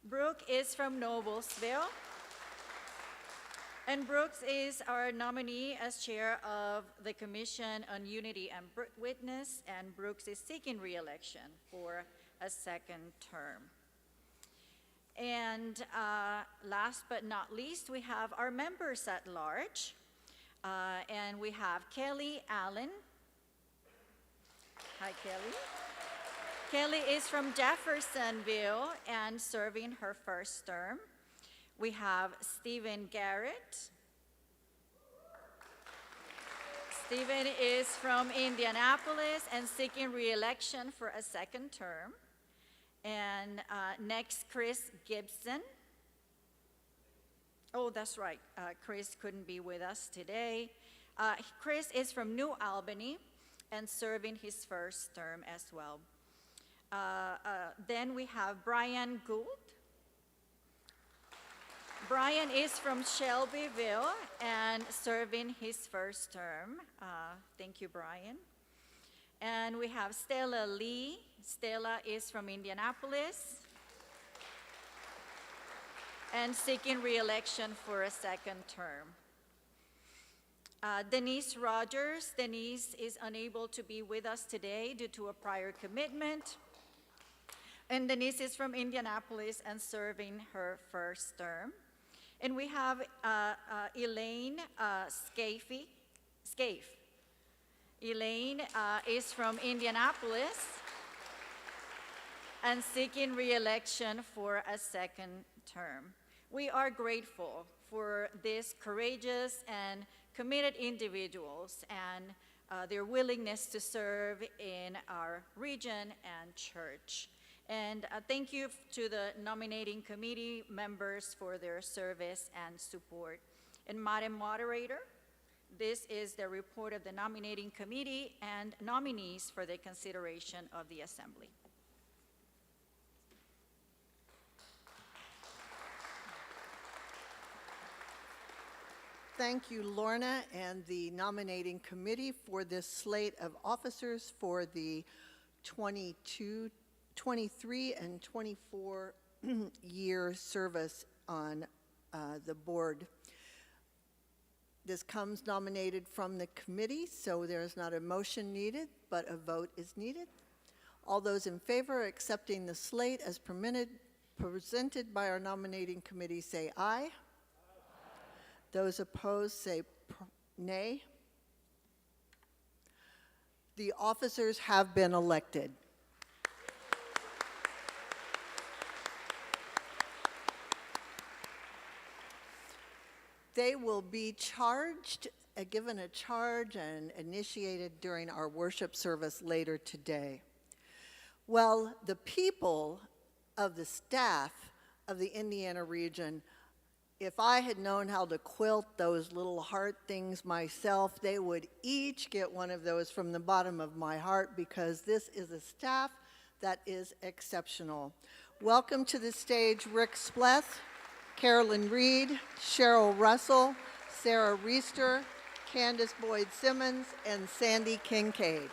Brooke is from Noblesville. And Brooks is our nominee as chair of the Commission on Unity and Witness, and Brooks is seeking re-election for a second term. And last but not least, we have our members at large. And we have Kelly Allen. Hi, Kelly. Kelly is from Jeffersonville and serving her first term. We have Stephen Garrett. Stephen is from Indianapolis and seeking re-election for a second term. And next, Chris Gibson. Oh, that's right. Chris couldn't be with us today. Chris is from New Albany and serving his first term as well. Then we have Brian Gould. Brian is from Shelbyville and serving his first term. Thank you, Brian. And we have Stella Lee. Stella is from Indianapolis and seeking re-election for a second term. Denise Rogers. Denise is unable to be with us today due to a prior commitment. And Denise is from Indianapolis and serving her first term. And we have Elaine Scaife. Elaine is from Indianapolis and seeking re-election for a second term. We are grateful for these courageous and committed individuals and their willingness to serve in our region and church. And thank you to the nominating committee members for their service and support. And Madam Moderator, this is the report of the nominating committee and nominees for the consideration of the Assembly. Thank you, Lorna, and the nominating committee for this slate of officers for the 23 and 24 year service on the board. This comes nominated from the committee, so there is not a motion needed, but a vote is needed. All those in favor of accepting the slate as presented by our nominating committee say aye. Those opposed say nay. The officers have been elected. They will be charged, given a charge and initiated during our worship service later today. Well, the people of the staff of the Indiana region, if I had known how to quilt those little heart things myself, they would each get one of those from the bottom of my heart, because this is a staff that is exceptional. Welcome to the stage Rick Spleth, Carolyn Reed, Cheryl Russell, Sarah Reister, Candace Boyd Simmons, and Sandy Kincaid.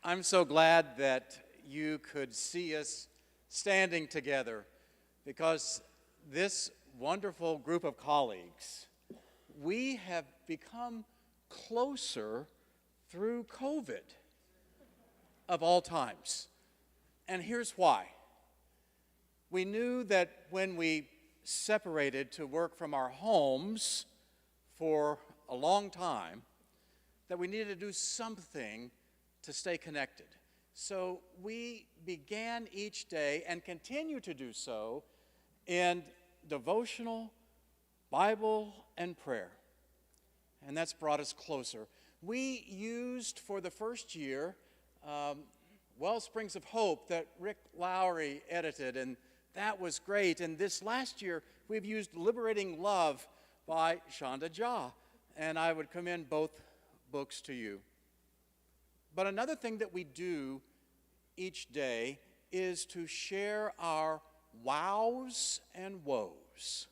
I'm so glad that you could see us standing together, because this wonderful group of colleagues, we have become closer through COVID. of all times. And here's why. We knew that when we separated to work from our homes for a long time, that we needed to do something to stay connected. So we began each day and continue to do so in devotional, Bible, and prayer. And that's brought us closer. We used for the first year Wellsprings of Hope that Rick Lowry edited, and that was great. And this last year, we've used Liberating Love by Shonda Jha, and I would commend both books to you. But another thing that we do each day is to share our wows and woes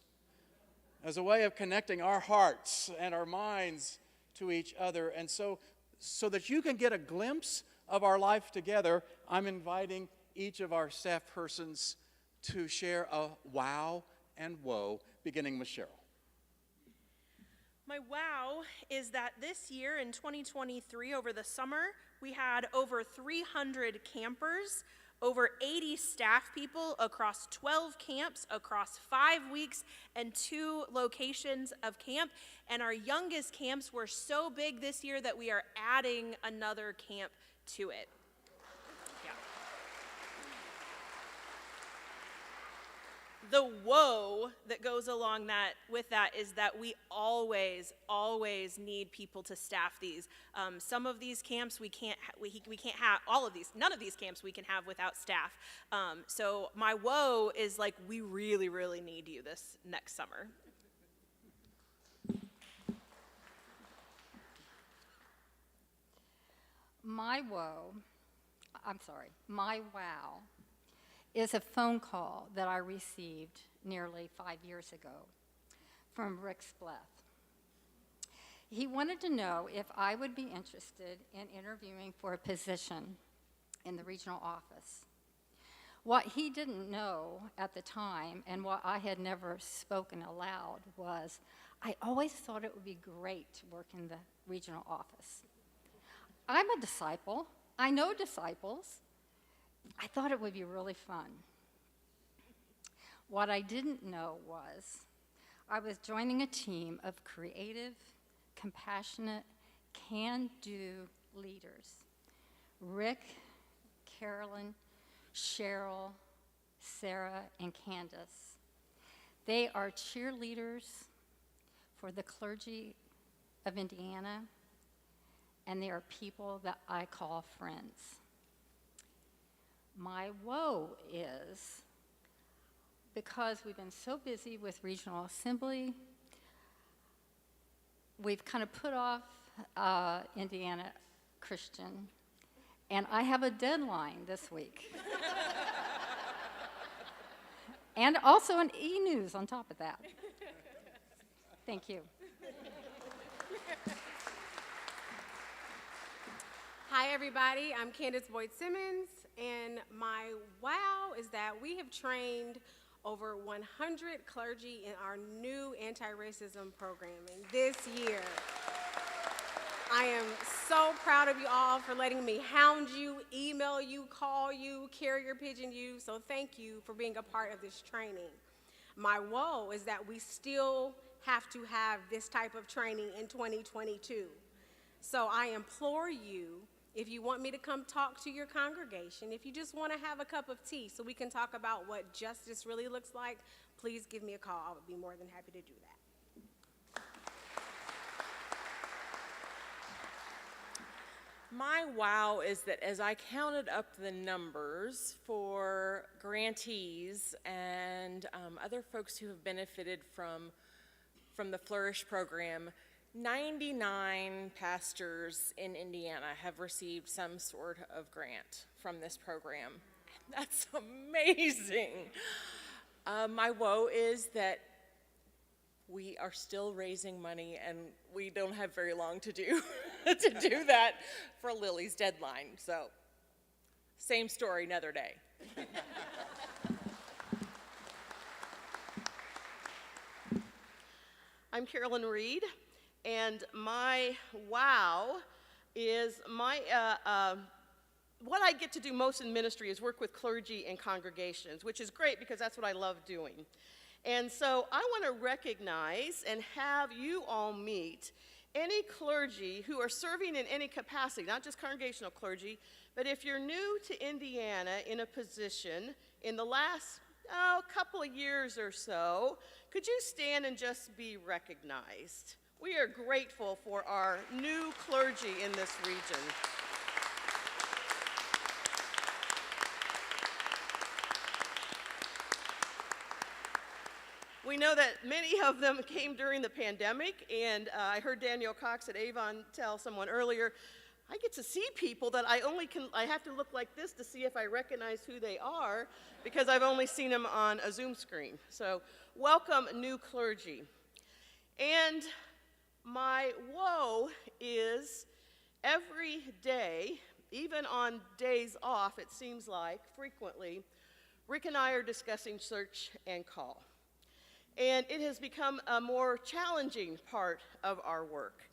as a way of connecting our hearts and our minds to each other. And so that you can get a glimpse of our life together, I'm inviting each of our staff persons to share a wow and woe, beginning with Cheryl. My wow is that this year in 2023, over the summer, we had over 300 campers, over 80 staff people across 12 camps, across 5 weeks, and 2 locations of camp. And our youngest camps were so big this year that we are adding another camp to it. Yeah. The woe that goes along with that is that we always need people to staff these. Some of these camps we can't have, all of these, none of these camps we can have without staff. So my woe is like, we really, really need you this next summer. My wow is a phone call that I received nearly 5 years ago from Rick Spleth. He wanted to know if I would be interested in interviewing for a position in the regional office. What he didn't know at the time, and what I had never spoken aloud, was I always thought it would be great to work in the regional office. I'm a disciple. I know disciples. I thought it would be really fun. What I didn't know was I was joining a team of creative, compassionate, can-do leaders. Rick, Carolyn, Cheryl, Sarah, and Candace. They are cheerleaders for the clergy of Indiana, and they are people that I call friends. My woe is, because we've been so busy with Regional Assembly, we've kind of put off Indiana Christian, and I have a deadline this week. And also an e-news on top of that. Thank you. Hi, everybody. I'm Candace Boyd-Simmons, and my wow is that we have trained over 100 clergy in our new anti-racism programming this year. I am so proud of you all for letting me hound you, email you, call you, carrier pigeon you, so thank you for being a part of this training. My woe is that we still have to have this type of training in 2022. So I implore you, if you want me to come talk to your congregation, if you just want to have a cup of tea so we can talk about what justice really looks like, please give me a call. I would be more than happy to do that. My wow is that as I counted up the numbers for grantees and other folks who have benefited from the Flourish program, 99 pastors in Indiana have received some sort of grant from this program. That's amazing. My woe is that we are still raising money and we don't have very long to do that for Lily's deadline. So, same story, another day. I'm Carolyn Reed. And my wow is what I get to do most in ministry is work with clergy and congregations, which is great because that's what I love doing. And so I want to recognize and have you all meet any clergy who are serving in any capacity, not just congregational clergy, but if you're new to Indiana in a position in the last couple of years or so, could you stand and just be recognized? We are grateful for our new clergy in this region. We know that many of them came during the pandemic, and I heard Daniel Cox at Avon tell someone earlier, I get to see people that I have to look like this to see if I recognize who they are, because I've only seen them on a Zoom screen. So welcome, new clergy. And my woe is every day, even on days off, it seems like, frequently, Rick and I are discussing search and call. And it has become a more challenging part of our work.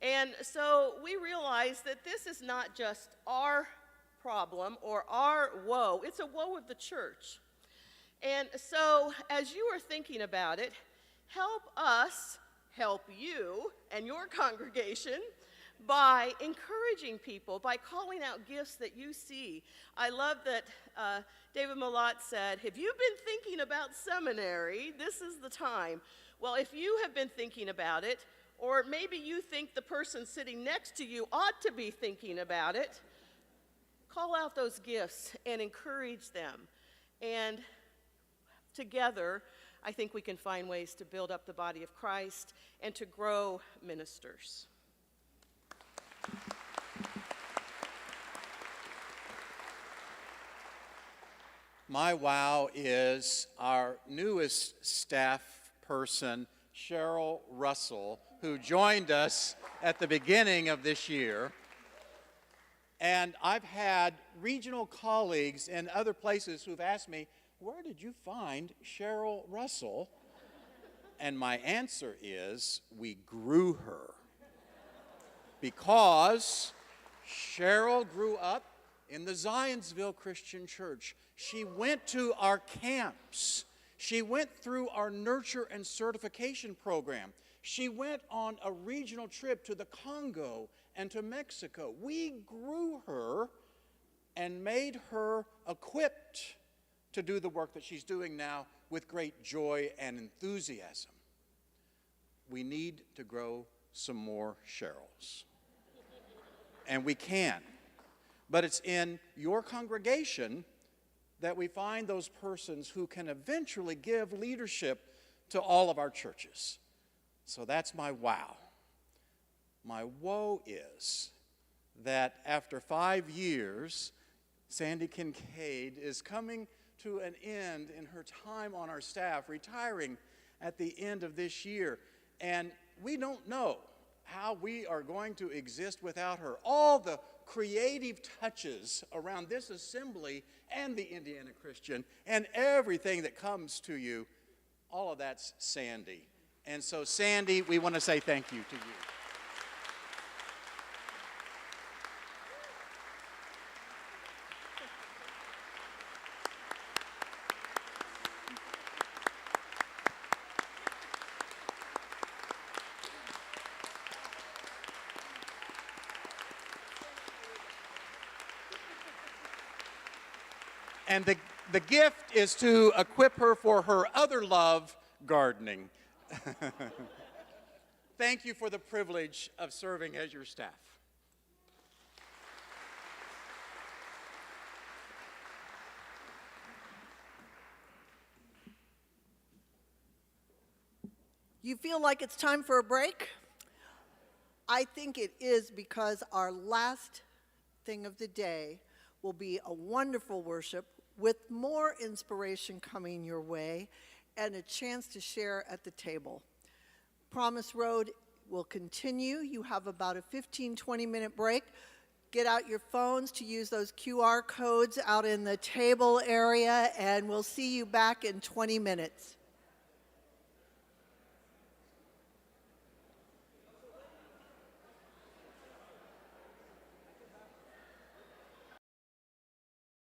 And so we realize that this is not just our problem or our woe, it's a woe of the church. And so as you are thinking about it, help us help you and your congregation by encouraging people, by calling out gifts that you see. I love that David Mott said, have you been thinking about seminary? This is the time. Well, if you have been thinking about it, or maybe you think the person sitting next to you ought to be thinking about it, call out those gifts and encourage them. And together, I think we can find ways to build up the body of Christ and to grow ministers. My wow is our newest staff person, Cheryl Russell, who joined us at the beginning of this year. And I've had regional colleagues in other places who've asked me, where did you find Cheryl Russell? And my answer is, we grew her. Because Cheryl grew up in the Zionsville Christian Church. She went to our camps. She went through our nurture and certification program. She went on a regional trip to the Congo and to Mexico. We grew her and made her equipped to do the work that she's doing now with great joy and enthusiasm. We need to grow some more Cheryls. And we can. But it's in your congregation that we find those persons who can eventually give leadership to all of our churches. So that's my wow. My woe is that after 5 years, Sandy Kincaid is coming to an end in her time on our staff, retiring at the end of this year. And we don't know how we are going to exist without her. All the creative touches around this assembly and the Indiana Christian and everything that comes to you, all of that's Sandy. And so, Sandy, we want to say thank you to you. And the gift is to equip her for her other love, gardening. Thank you for the privilege of serving as your staff. You feel like it's time for a break? I think it is, because our last thing of the day will be a wonderful worship with more inspiration coming your way and a chance to share at the table. Promise Road will continue. You have about a 15-20 minute break. Get out your phones to use those QR codes out in the table area, and we'll see you back in 20 minutes.